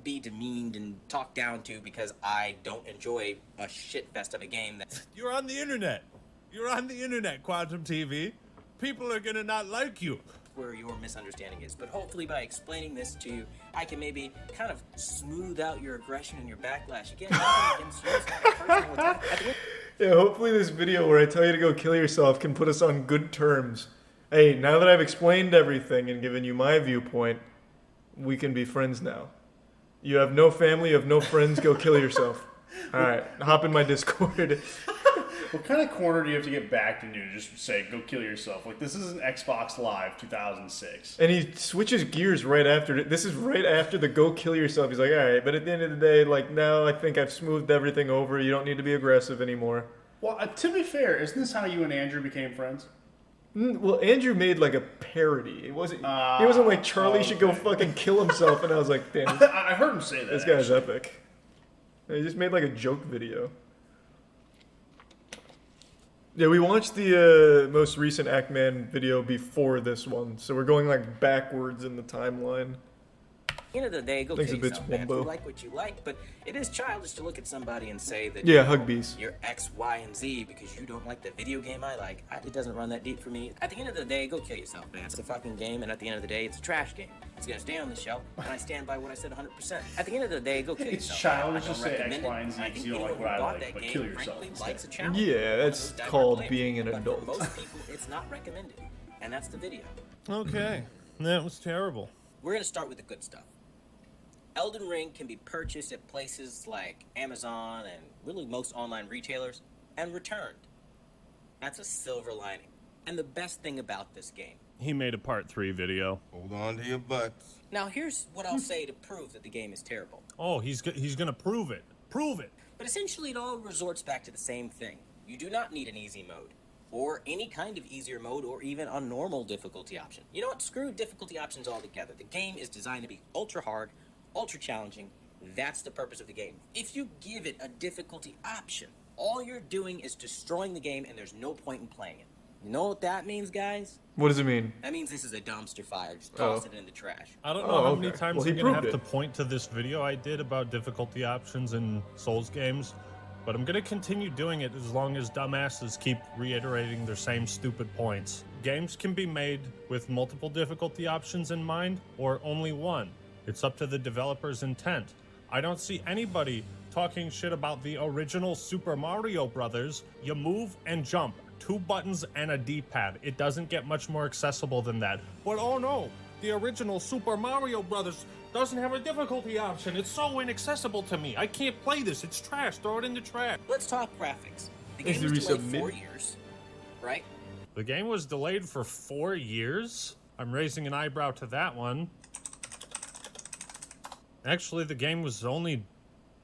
be demeaned and talked down to because I don't enjoy a shit fest of a game that You're on the internet. You're on the internet, Quantum TV. People are gonna not like you. where your misunderstanding is. But hopefully by explaining this to you, I can maybe kind of smooth out your aggression and your backlash. Again, nothing against you, it's not personal attack. At the end Yeah, hopefully this video where I tell you to go kill yourself can put us on good terms. Hey, now that I've explained everything and given you my viewpoint, we can be friends now. You have no family, you have no friends, go kill yourself. Alright, hop in my Discord. What kind of corner do you have to get backed into to just say, go kill yourself? Like, this isn't Xbox Live 2006. And he switches gears right after it. This is right after the go kill yourself. He's like, alright, but at the end of the day, like, now I think I've smoothed everything over. You don't need to be aggressive anymore. Well, to be fair, isn't this how you and Andrew became friends? Well, Andrew made like a parody. It wasn't. He wasn't like Charlie should go fucking kill himself, and I was like, damn, I heard him say that. this guy's epic. He just made like a joke video. Yeah, we watched the most recent Ackman video before this one, so we're going like backwards in the timeline. the end of the day, go Thanks kill a bit, yourself, man. If you Wumbo. like what you like, but it is childish to look at somebody and say that Yeah, hug bees. you're X, Y, and Z because you don't like the video game I like. It doesn't run that deep for me. At the end of the day, go kill yourself, man. It's a fucking game, and at the end of the day, it's a trash game. It's gonna stay on the shelf, and I stand by what I said 100%. At the end of the day, go kill It's yourself. childish I don't to say X, recommend it. Y, and Z I because think you don't like anyone what I who bought like, that but game, kill yourself frankly, instead. likes a challenge. Yeah, One of that's those diehard called players. being an But adult. For most people, it's not recommended, and that's the video. Okay, that was terrible. We're gonna start with the good stuff. Elden Ring can be purchased at places like Amazon and really most online retailers and returned. That's a silver lining. And the best thing about this game. He made a part 3 video. Hold on to your butts. Now here's what I'll say to prove that the game is terrible. Oh, he's gonna prove it. Prove it. But essentially it all resorts back to the same thing. You do not need an easy mode, or any kind of easier mode, or even a normal difficulty option. You know what? Screw difficulty options altogether. The game is designed to be ultra hard, ultra challenging. That's the purpose of the game. If you give it a difficulty option, all you're doing is destroying the game, and there's no point in playing it. You know what that means, guys? What does it mean? That means this is a dumpster fire. Just toss it in the trash. I don't know how many okay. times Well, he I'm gonna have proved to point to this video I did about difficulty options in Souls games, but I'm gonna continue doing it as long as dumbasses keep reiterating their same stupid points. Games can be made with multiple difficulty options in mind, or only one. It's up to the developer's intent. I don't see anybody talking shit about the original Super Mario Brothers. You move and jump. 2 buttons and a D-pad. It doesn't get much more accessible than that. But oh no, the original Super Mario Brothers doesn't have a difficulty option. It's so inaccessible to me. I can't play this. It's trash. Throw it in the trash. Let's talk graphics. The Is game the was delayed resubmit? 4 years, right? The game was delayed for 4 years? I'm raising an eyebrow to that one. Actually, the game was only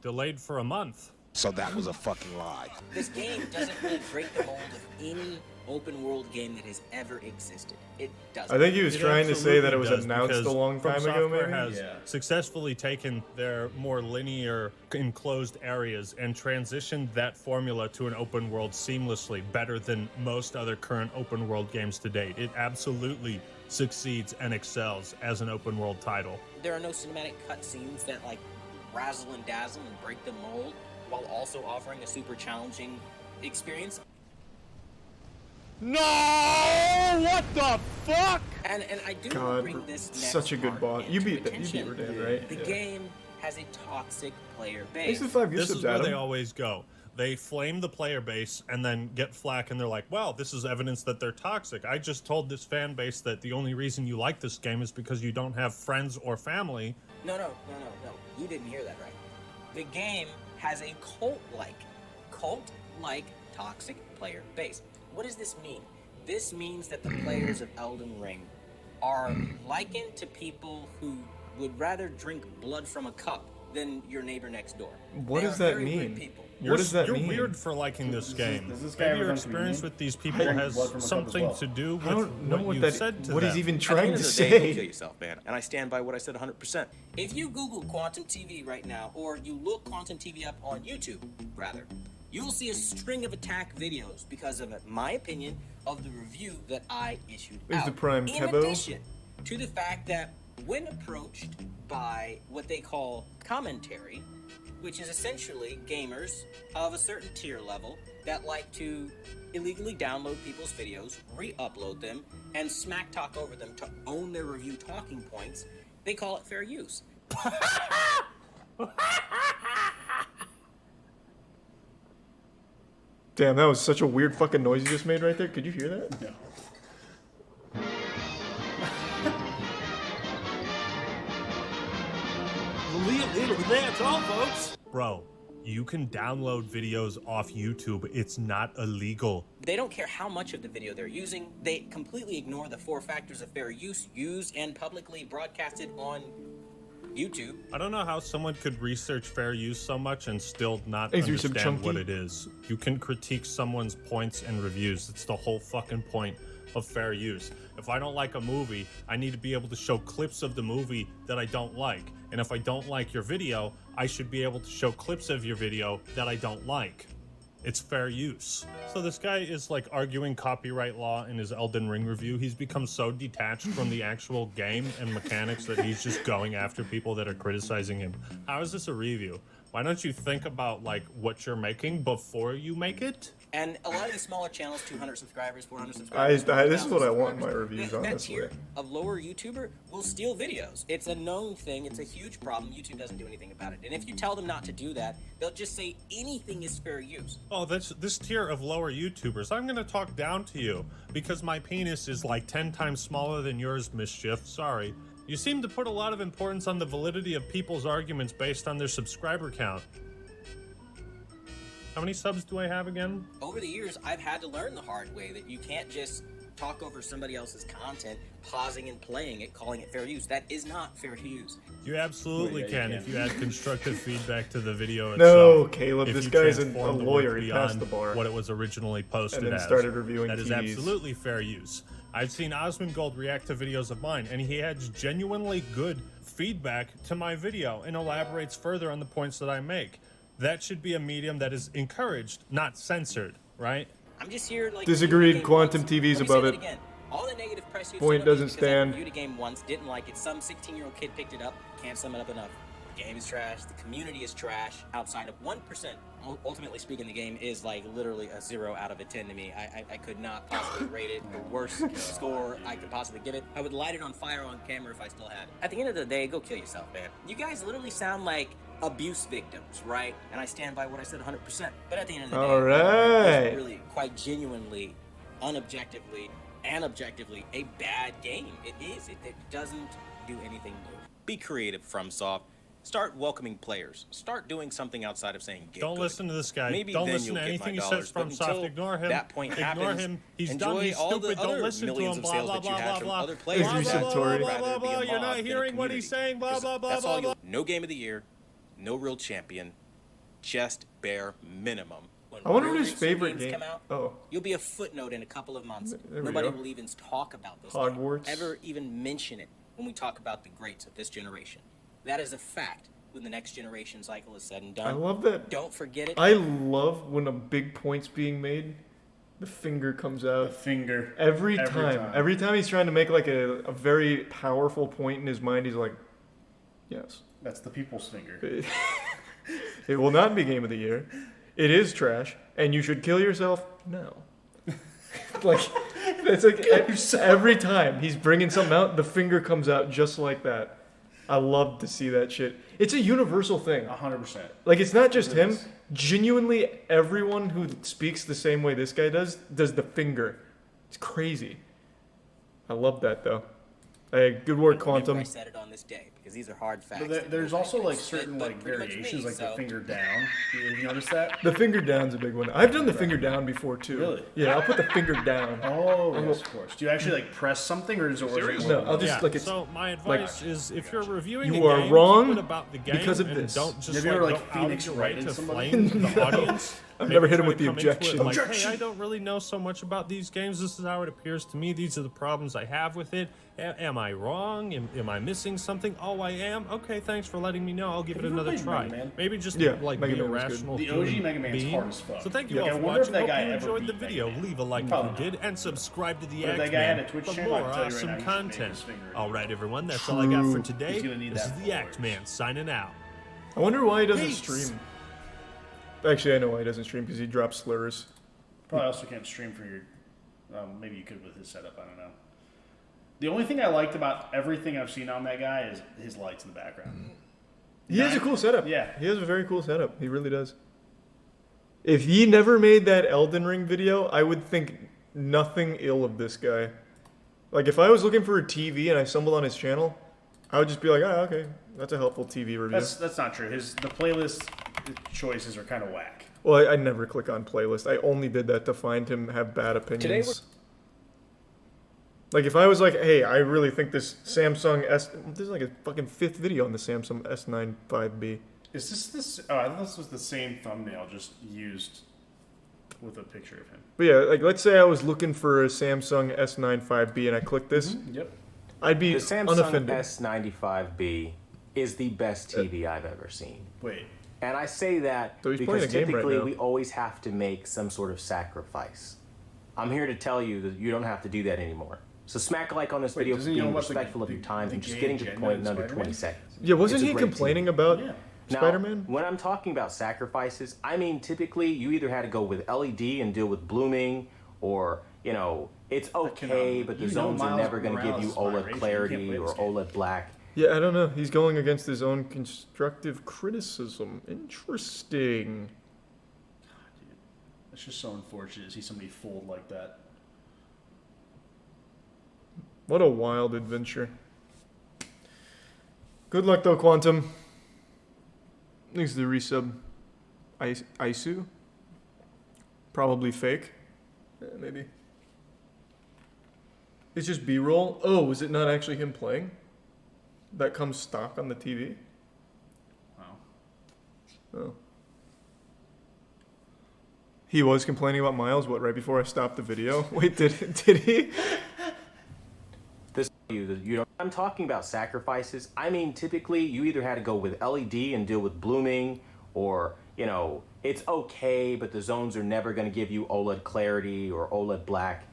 delayed for a month. So that was a fucking lie. This game doesn't really break the mold of any open world game that has ever existed. It doesn't. I think he was It trying to say that it was absolutely does, announced a because long From time ago, Software maybe? has Yeah. successfully taken their more linear enclosed areas and transitioned that formula to an open world seamlessly, better than most other current open world games to date. It absolutely succeeds and excels as an open world title. There are no cinematic cutscenes that like razzle and dazzle and break the mold, while also offering a super challenging experience. No! What the fuck? And I do God, bring this next such a good part bot. You into beat attention. Redan, right? The Yeah. game has a toxic player Thanks base. for 5 This gift is subs, where they Adam. always go. They flame the player base and then get flack, and they're like, well, this is evidence that they're toxic. I just told this fan base that the only reason you like this game is because you don't have friends or family. No. You didn't hear that right. The game has a cult-like toxic player base. What does this mean? This means that the players of Elden Ring are likened to people who would rather drink blood from a cup than your neighbor next door. What They does are that very mean? weird people. What does that You're mean? weird for liking this game. does this guy Maybe ever your come to me? experience with these people drink has blood from a cup as something well. to do with I don't know what what you that. said to What them. he's even At the trying end to of the day, go kill say. yourself, man. And I stand by what I said 100%. If you Google Quantum TV right now, or you look Quantum TV up on YouTube, rather, you will see a string of attack videos because of my opinion of the review that I issued Is out. the Prime In Tebo? addition to the fact that when approached by what they call commentary, which is essentially gamers of a certain tier level that like to illegally download people's videos, re-upload them, and smack talk over them to own their review talking points, they call it fair use. Damn, that was such a weird fucking noise you just made right there. Could you hear that? No. That's all, folks. Bro, you can download videos off YouTube. It's not illegal. They don't care how much of the video they're using. They completely ignore the 4 factors of fair use used and publicly broadcasted on YouTube. I don't know how someone could research fair use so much and still not Is there some understand what chunky? it is. You can critique someone's points and reviews. It's the whole fucking point of fair use. If I don't like a movie, I need to be able to show clips of the movie that I don't like. And if I don't like your video, I should be able to show clips of your video that I don't like. It's fair use. So this guy is like arguing copyright law in his Elden Ring review. He's become so detached from the actual game and mechanics that he's just going after people that are criticizing him. How is this a review? Why don't you think about like what you're making before you make it? And a lot of these smaller channels, 200 subscribers, 400 subscribers. This is what I want in my reviews, honestly. That tier of lower YouTuber will steal videos. It's a known thing. It's a huge problem. YouTube doesn't do anything about it. And if you tell them not to do that, they'll just say anything is fair use. Oh, this tier of lower YouTubers. I'm gonna talk down to you because my penis is like 10 times smaller than yours, Mischief. Sorry. You seem to put a lot of importance on the validity of people's arguments based on their subscriber count. How many subs do I have again? Over the years, I've had to learn the hard way that you can't just talk over somebody else's content, pausing and playing it, calling it fair use. That is not fair use. You absolutely can if you add constructive feedback to the video itself. No, Caleb, If this you guy's a transform the lawyer. work He passed beyond the bar. what it was originally posted And then as. started reviewing That is TVs. absolutely fair use. I've seen Osmongold react to videos of mine, and he has genuinely good feedback to my video and elaborates further on the points that I make. That should be a medium that is encouraged, not censored, right? I'm just here like Disagreed. Quantum TV's above it. Again. All the negative press you've Point seen on doesn't me because I stand. reviewed a game once, didn't like it. Some 16-year-old kid picked it up. Can't sum it up enough. The game is trash. The community is trash. Outside of 1%, ultimately speaking, the game is like literally a 0 out of a 10 to me. I could not possibly rate it. The worst score I could possibly give it. I would light it on fire on camera if I still had it. At the end of the day, go kill yourself, man. You guys literally sound like abuse victims, right? And I stand by what I said 100%. But at the end of the day, All right. it's really quite genuinely, unobjectively, and objectively a bad game. It is. It doesn't do anything new. Be creative, FromSoft. Start welcoming players. Start doing something outside of saying get Don't good. listen to this guy. Maybe Don't then listen you'll to get anything my he dollars, says but from Soft. until Ignore him. that point Ignore happens, him. He's enjoy dumb. He's all the stupid. Don't other listen to millions him. of Blah sales blah that you blah had blah from blah. other players. Thank you, Blah, blah, blah, Satori. blah, Rather blah, be a blah. You're mob not than a hearing what he's community. saying. Blah blah blah That's blah all blah. you'll. No game of the year, no real champion, just bare minimum. When I wonder what real his recent favorite games game. come out, Oh, you'll be a footnote in a couple of months. There we Nobody go. will even talk about those Hogwarts. games, ever even mention it when we talk about the greats of this generation. That is a fact. When the next generation cycle is said and done, I love that. don't forget it. I love when a big point's being made, the finger comes The out. finger. Every time. Every time he's trying to make like a very powerful point in his mind, he's like, yes. That's the people's finger. It will not be game of the year. It is trash, and you should kill yourself. No. Like, it's like every time he's bringing something out, the finger comes out just like that. I love to see that shit. It's a universal thing. 100%. Like, it's not just It him. is. Genuinely, everyone who speaks the same way this guy does the finger. It's crazy. I love that, though. Hey, good work, Remember Quantum. I said it on this day because these are hard facts. But there's also like certain like variations, like the finger down. Have you noticed that? The finger down's a big one. I've done the finger down before, too. Really? Yeah, I'll put the finger down. Oh, yes, of course. Do you actually like press something, or is it? No, I'll just Yeah, like it's. so my advice is if you're reviewing You a are game, wrong keep it about the game because of and this. don't just Have you ever, like, like, go out of Phoenix your Wright way in to somebody? flame the No. audience. I've Maybe never hit him try with to the come into it objection. Like, hey, Objection. I don't really know so much about these games. This is how it appears to me. These are the problems I have with it. Am I wrong? Am I missing something? Oh, I am. Okay, thanks for letting me know. I'll give it Have you ever another played try. Mega Man? Maybe just Yeah, like Mega be a Man was good. rational The OG human Mega Man's being. hard as fuck. So thank you Yeah. all I for wonder if watching. that Hope guy you ever enjoyed the beat Mega video. Man. Leave a like Probably if you did, and subscribe to the But if Act that guy had Man a Twitch for channel, I'd more tell you right awesome now, he should make content. his finger All right, everyone, that's all I got for today. He's gonna need This that is the for Act Man signing out. I wonder why he doesn't Peace. stream. Actually, I know why he doesn't stream because he drops slurs. Probably also can't stream for your. Maybe you could with his setup. I don't know. The only thing I liked about everything I've seen on that guy is his lights in the background. He has a cool setup. Yeah. He has a very cool setup. He really does. If he never made that Elden Ring video, I would think nothing ill of this guy. Like, if I was looking for a TV and I stumbled on his channel, I would just be like, oh, okay, that's a helpful TV review. That's not true. The playlist choices are kind of whack. Well, I never click on playlist. I only did that to find him have bad opinions. Like, if I was like, hey, I really think this Samsung this is like a fucking 5th video on the Samsung S9 5B. Is this? Oh, I thought this was the same thumbnail, just used with a picture of him. But yeah, like, let's say I was looking for a Samsung S9 5B and I clicked this. Yep. I'd be The Samsung unoffended. S95B is the best TV I've ever seen. Wait. And I say that So he's playing because a game right typically now. we always have to make some sort of sacrifice. I'm here to tell you that you don't have to do that anymore. So smack a like on this video for doesn't he know being about respectful of your time the and just gay getting to the agenda point in in under Spider-Man? 20 seconds. Yeah, wasn't It's a he great complaining team. about Yeah. Now, Spider-Man? when I'm talking about sacrifices, I mean typically you either had to go with LED and deal with blooming, or, you know, it's okay, but the zones are never going to give you OLED clarity or OLED black. Yeah, I don't know. He's going against his own constructive criticism. Interesting. It's just so unfortunate to see somebody fold like that. What a wild adventure. Good luck though, Quantum. Thanks to the resub. Isu? Probably fake. Maybe. It's just B-roll. Oh, is it not actually him playing? That comes stock on the TV? Wow. Oh. He was complaining about Miles, what, right before I stopped the video? Wait, did he? I'm talking about sacrifices. I mean, typically you either had to go with LED and deal with blooming, or, you know, it's okay, but the zones are never going to give you OLED clarity or OLED black,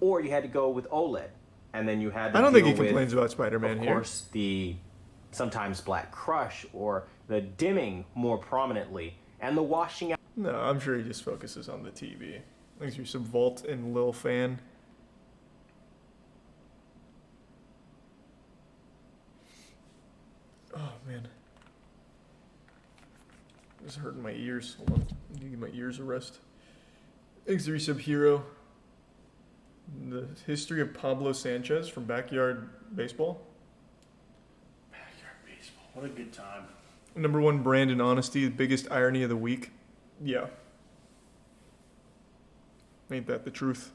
or you had to go with OLED, and then you had to I don't think he deal with, complains about Spider-Man of here. course, the sometimes black crush or the dimming more prominently, and the washing out. No, I'm sure he just focuses on the TV. Thanks for some Vault and Lil Fan. Oh, man. It's hurting my ears. Hold on. I need to give my ears a rest. Thanks to Resub Hero. The history of Pablo Sanchez from Backyard Baseball. Backyard baseball. What a good time. Number one brand in honesty, the biggest irony of the week. Yeah. Ain't that the truth?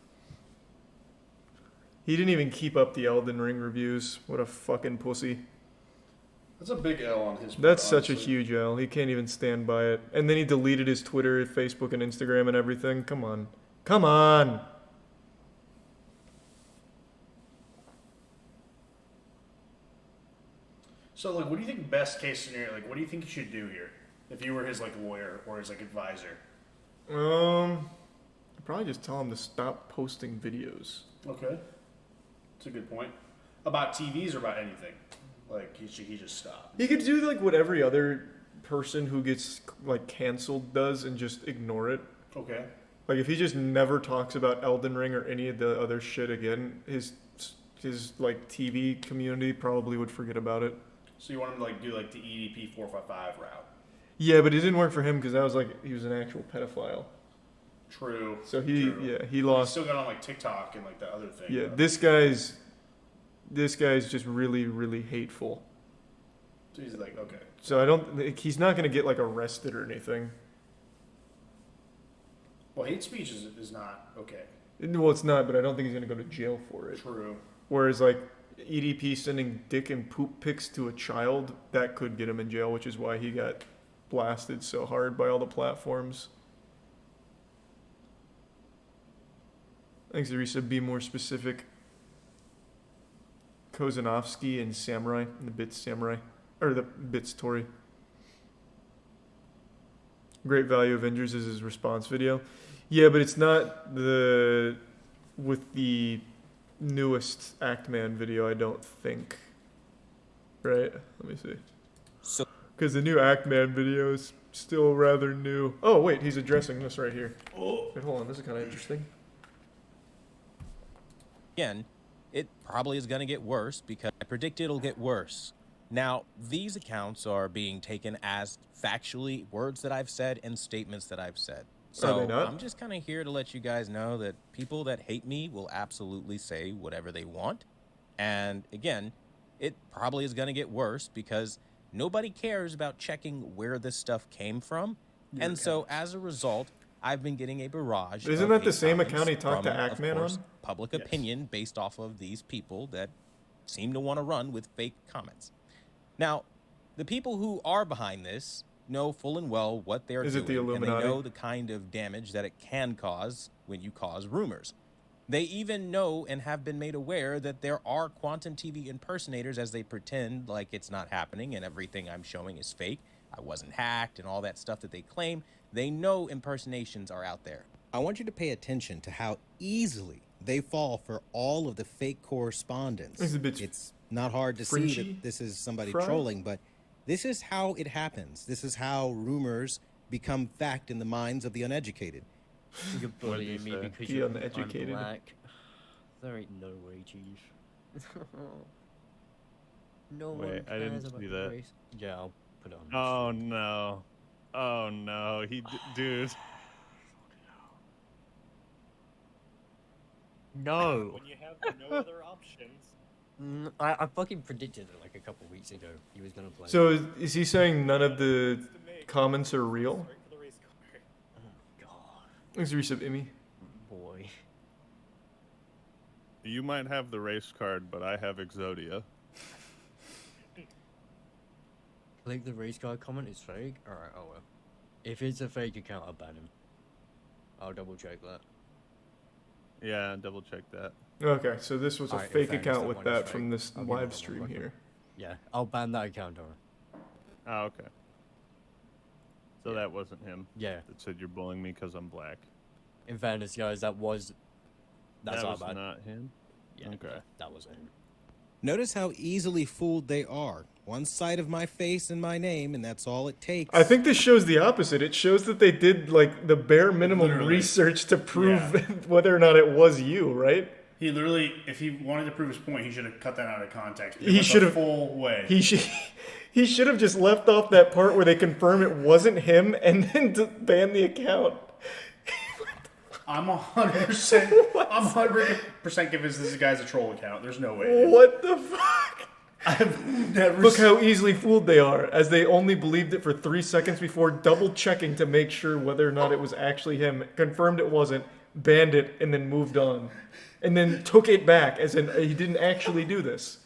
He didn't even keep up the Elden Ring reviews. What a fucking pussy. That's a big L on his part. That's such a honestly. huge L. He can't even stand by it. And then he deleted his Twitter, Facebook, and Instagram and everything. Come on. Come on! So, like, what do you think best case scenario? Like, what do you think you should do here if you were his like lawyer or his like advisor? I'd probably just tell him to stop posting videos. Okay, that's a good point. About TVs or about anything? Like, he just stop. He could do like what every other person who gets like canceled does and just ignore it. Okay. Like if he just never talks about Elden Ring or any of the other shit again, his like TV community probably would forget about it. So you want him to like do like the EDP 455 route? Yeah, but it didn't work for him because that was like he was an actual pedophile. True. So he True. he But lost. He still got on like TikTok and like the other thing. Yeah, though. this guy's just really hateful. So he's like, okay. So I don't. He's not gonna get like arrested or anything. Well, hate speech is not okay. Well, it's not, but I don't think he's gonna go to jail for it. True. Whereas like EDP sending dick and poop pics to a child, that could get him in jail, which is why he got blasted so hard by all the platforms. Thanks, Arisa. Be more specific. Kozanovsky and Samurai, the Bits Samurai, or the Bits Tori. Great Value Avengers is his response video. Yeah, but it's not with the newest Actman video, I don't think. Right? Let me see. Because the new Actman video is still rather new. Oh, wait, he's addressing this right here. Oh. Wait, hold on, this is kind of interesting. Again, it probably is going to get worse because I predict it'll get worse. Now, these accounts are being taken as factually words that I've said and statements that I've said. So they not? I'm just kind of here to let you guys know that people that hate me will absolutely say whatever they want. And again, it probably is going to get worse because nobody cares about checking where this stuff came from. And so as a result, I've been getting a barrage. Isn't of that the hate same comments account he talked to from, of Actman course, on? Public Yes. opinion based off of these people that seem to want to run with fake comments. Now, the people who are behind this know full and well what they're Is doing, it the and Illuminati? they know the kind of damage that it can cause when you cause rumors. They even know and have been made aware that there are Quantum TV impersonators as they pretend like it's not happening and everything I'm showing is fake, I wasn't hacked and all that stuff that they claim. They know impersonations are out there. I want you to pay attention to how easily they fall for all of the fake correspondence. It's not hard to see that this is somebody trolling, but this is how it happens. This is how rumors become fact in the minds of the uneducated. You're bullying me because you're uneducated. I'm black. There ain't no way, Chief. No one cares I didn't about see the that. race. Yeah, I'll put it on. Oh no. Oh no. Dude. No. When you have no other options. I fucking predicted it like a couple weeks ago. He was gonna play. So is he saying none of the comments are real? Oh god. Thanks for resub, Emmy. Boy. You might have the race card, but I have Exodia. Click the race card comment is fake? Alright, oh well. If it's a fake account, I'll ban him. I'll double check that. Yeah, double check that. Okay, so this was a Alright, fake in fairness, account that with one is that fake. from this I'll give live him stream one. here. Yeah, I'll ban that account, Dora. Oh, okay. So that wasn't him. Yeah. That said you're bullying me because I'm black. In fairness, guys, that's that our was bad. not him? Yeah, okay. That wasn't him. Notice how easily fooled they are. One side of my face and my name, and that's all it takes. I think this shows the opposite. It shows that they did like the bare minimum research to prove whether or not it was you, right? He literally, if he wanted to prove his point, he should have cut that out of context. He should have full way. He should have just left off that part where they confirm it wasn't him and then ban the account. I'm 100%. I'm 100% convinced this guy's a troll account. There's no way. Dude. What the fuck? I've never. Look how easily fooled they are, as they only believed it for 3 seconds before double checking to make sure whether or not it was actually him. Confirmed it wasn't, banned it, and then moved on, and then took it back as in he didn't actually do this.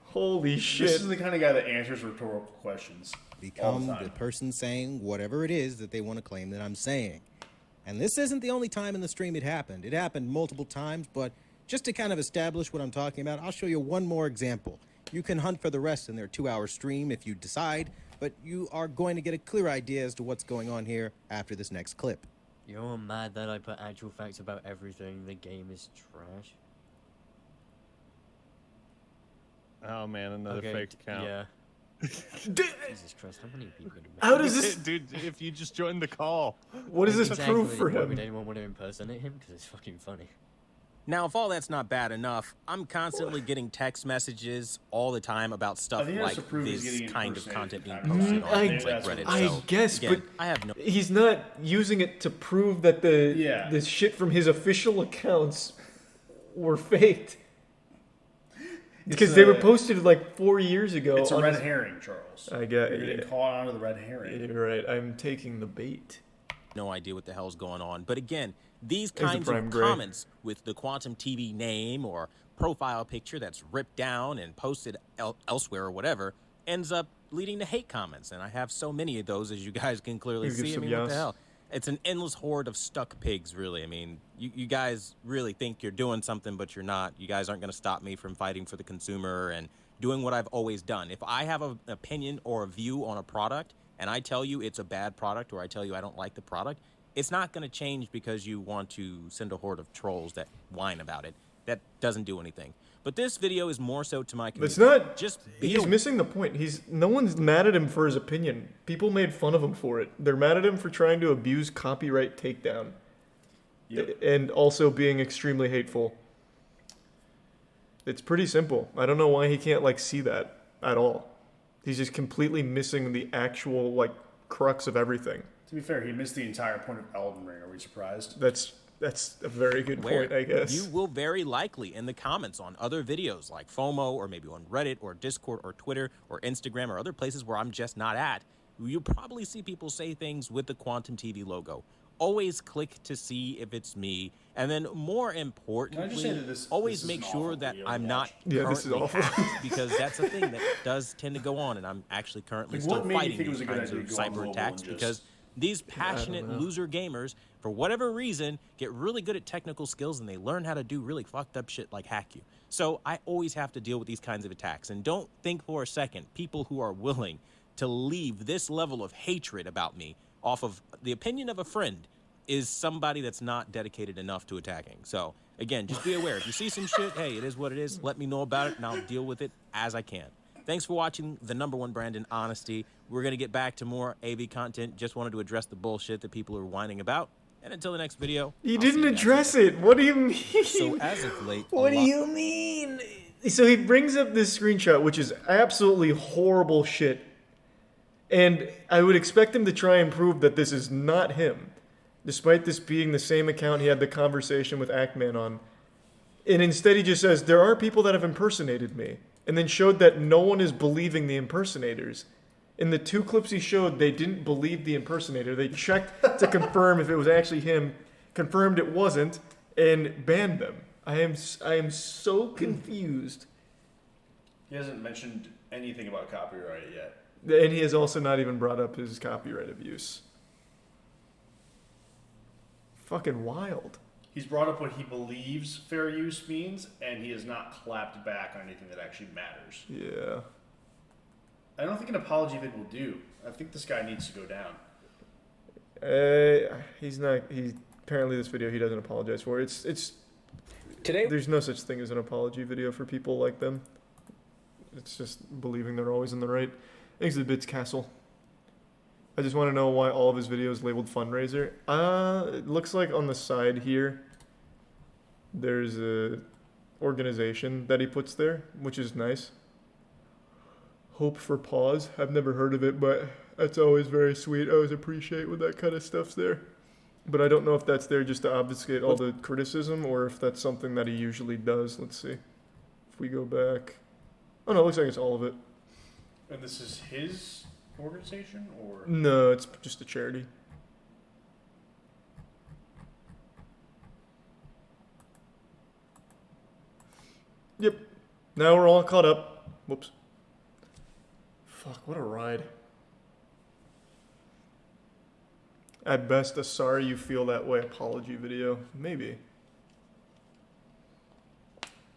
Holy shit! This is the kind of guy that answers rhetorical questions. Become the person saying whatever it is that they want to claim that I'm saying. And this isn't the only time in the stream it happened. It happened multiple times, but just to kind of establish what I'm talking about, I'll show you one more example. You can hunt for the rest in their 2-hour stream if you decide, but you are going to get a clear idea as to what's going on here after this next clip. You're mad that I put actual facts about everything. The game is trash. Oh man, another fake account. Yeah. Jesus Christ, how many people do How does this... Dude, if you just joined the call. What does this prove for Why him? would anyone want to impersonate him? Because it's fucking funny. Now, if all that's not bad enough, I'm constantly getting text messages all the time about stuff like this kind of content being posted on things like Reddit. I So, guess, again, but I have no... he's not using it to prove that the shit from his official accounts were faked. Because they were posted like 4 years ago. It's a red herring, Charles. I get You're getting caught onto the red herring. You're right. I'm taking the bait. No idea what the hell's going on. But again, these There's the kinds of prime gray. comments with the Quantum TV name or profile picture that's ripped down and posted elsewhere or whatever ends up leading to hate comments. And I have so many of those, as you guys can clearly see. I mean, what the hell? It's an endless horde of stuck pigs, really. I mean, you guys really think you're doing something, but you're not. You guys aren't going to stop me from fighting for the consumer and doing what I've always done. If I have an opinion or a view on a product and I tell you it's a bad product or I tell you I don't like the product, it's not going to change because you want to send a horde of trolls that whine about it. That doesn't do anything. But this video is more so to my community. It's not. Just he's missing the point. No one's mad at him for his opinion. People made fun of him for it. They're mad at him for trying to abuse copyright takedown, and also being extremely hateful. It's pretty simple. I don't know why he can't see that at all. He's just completely missing the actual crux of everything. To be fair, he missed the entire point of Elden Ring. Are we surprised? That's a very good point, I guess. You will very likely in the comments on other videos like FOMO or maybe on Reddit or Discord or Twitter or Instagram or other places where I'm just not at, you'll probably see people say things with the Quantum TV logo. Always click to see if it's me. And then more importantly, always make sure that I'm not currently hacked, because that's a thing that does tend to go on. And I'm actually currently still fighting these kinds of cyber attacks because these passionate loser gamers, for whatever reason, get really good at technical skills and they learn how to do really fucked up shit like hack you. So I always have to deal with these kinds of attacks. And don't think for a second, people who are willing to leave this level of hatred about me off of the opinion of a friend is somebody that's not dedicated enough to attacking. So, again, just be aware. If you see some shit, hey, it is what it is. Let me know about it, and I'll deal with it as I can. Thanks for watching the #1 brand in honesty. We're going to get back to more AV content. Just wanted to address the bullshit that people are whining about. And until the next video... You didn't address it. What do you mean? So, as of late... What do you mean? So he brings up this screenshot, which is absolutely horrible shit. And I would expect him to try and prove that this is not him, despite this being the same account he had the conversation with Ackman on. And instead he just says, there are people that have impersonated me, and then showed that no one is believing the impersonators. In the 2 clips he showed, they didn't believe the impersonator. They checked to confirm if it was actually him, confirmed it wasn't, and banned them. I am so confused. He hasn't mentioned anything about copyright yet. And he has also not even brought up his copyright abuse. Fucking wild. He's brought up what he believes fair use means, and he has not clapped back on anything that actually matters. Yeah. I don't think an apology vid will do. I think this guy needs to go down. He's not. Apparently this video he doesn't apologize for. It's today. There's no such thing as an apology video for people like them. It's just believing they're always in the right. Thanks to the Bits Castle. I just want to know why all of his videos labeled fundraiser. It looks like on the side here, there's a organization that he puts there, which is nice. Hope for Pause. I've never heard of it, but that's always very sweet. I always appreciate when that kind of stuff's there. But I don't know if that's there just to obfuscate all the criticism, or if that's something that he usually does. Let's see. If we go back. Oh no, it looks like it's all of it. And this is his organization, or? No, it's just a charity. Yep. Now we're all caught up. Whoops. Fuck, what a ride. At best, a sorry you feel that way apology video. Maybe.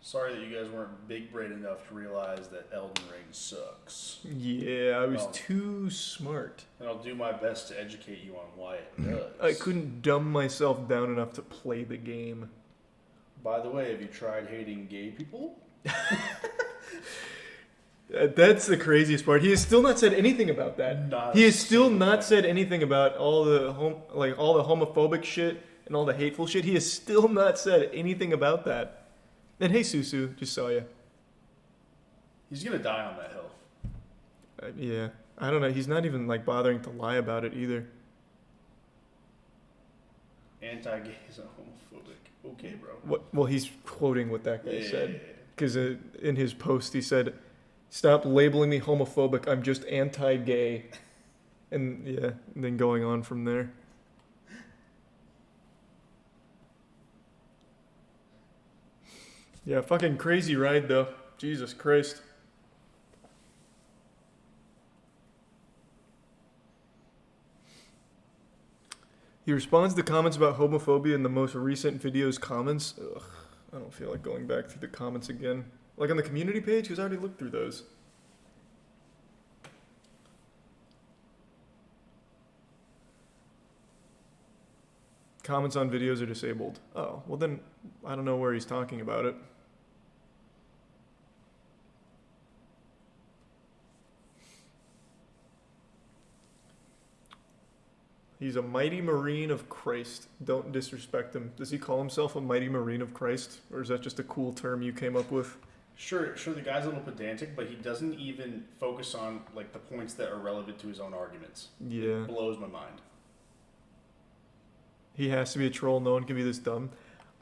Sorry that you guys weren't big brain enough to realize that Elden Ring sucks. Yeah, I was too smart. And I'll do my best to educate you on why it does. I couldn't dumb myself down enough to play the game. By the way, have you tried hating gay people? That's the craziest part. He has still not said anything about that. He has still not said anything about all the all the homophobic shit and all the hateful shit. He has still not said anything about that. And hey, Susu, just saw you. He's gonna die on that hill. Yeah, I don't know. He's not even like bothering to lie about it either. Anti-gay is homophobic. Okay, bro. What? Well, he's quoting what that guy said. Because in his post he said, "Stop labeling me homophobic. I'm just anti-gay," and yeah, and then going on from there. Yeah, fucking crazy ride though. Jesus Christ. He responds to comments about homophobia in the most recent video's comments. Ugh, I don't feel like going back through the comments again. Like on the community page, because I already looked through those. Comments on videos are disabled. Oh, well then, I don't know where he's talking about it. He's a mighty Marine of Christ. Don't disrespect him. Does he call himself a mighty Marine of Christ? Or is that just a cool term you came up with? Sure, the guy's a little pedantic, but he doesn't even focus on like the points that are relevant to his own arguments. Yeah. It blows my mind. He has to be a troll. No one can be this dumb.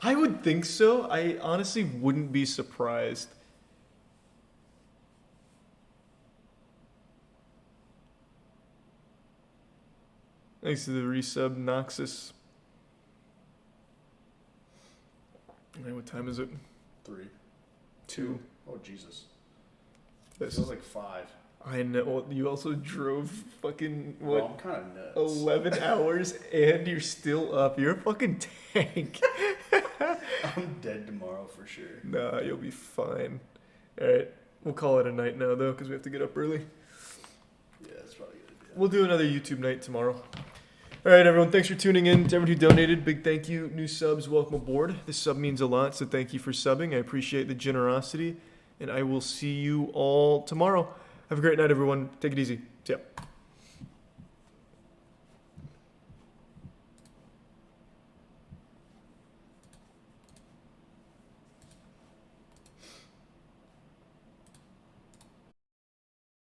I would think so. I honestly wouldn't be surprised. Thanks to the resub, Noxus. Hey, what time is it? 3. 2. Oh, Jesus. This feels like 5. I know. Well, you also drove fucking, what? Well, I'm kind of nuts. 11 hours and you're still up. You're a fucking tank. I'm dead tomorrow for sure. Nah, you'll be fine. Alright. We'll call it a night now, though, because we have to get up early. Yeah, that's We'll do another YouTube night tomorrow. All right, everyone. Thanks for tuning in. To everyone who donated, big thank you. New subs, welcome aboard. This sub means a lot, so thank you for subbing. I appreciate the generosity, and I will see you all tomorrow. Have a great night, everyone. Take it easy. See ya.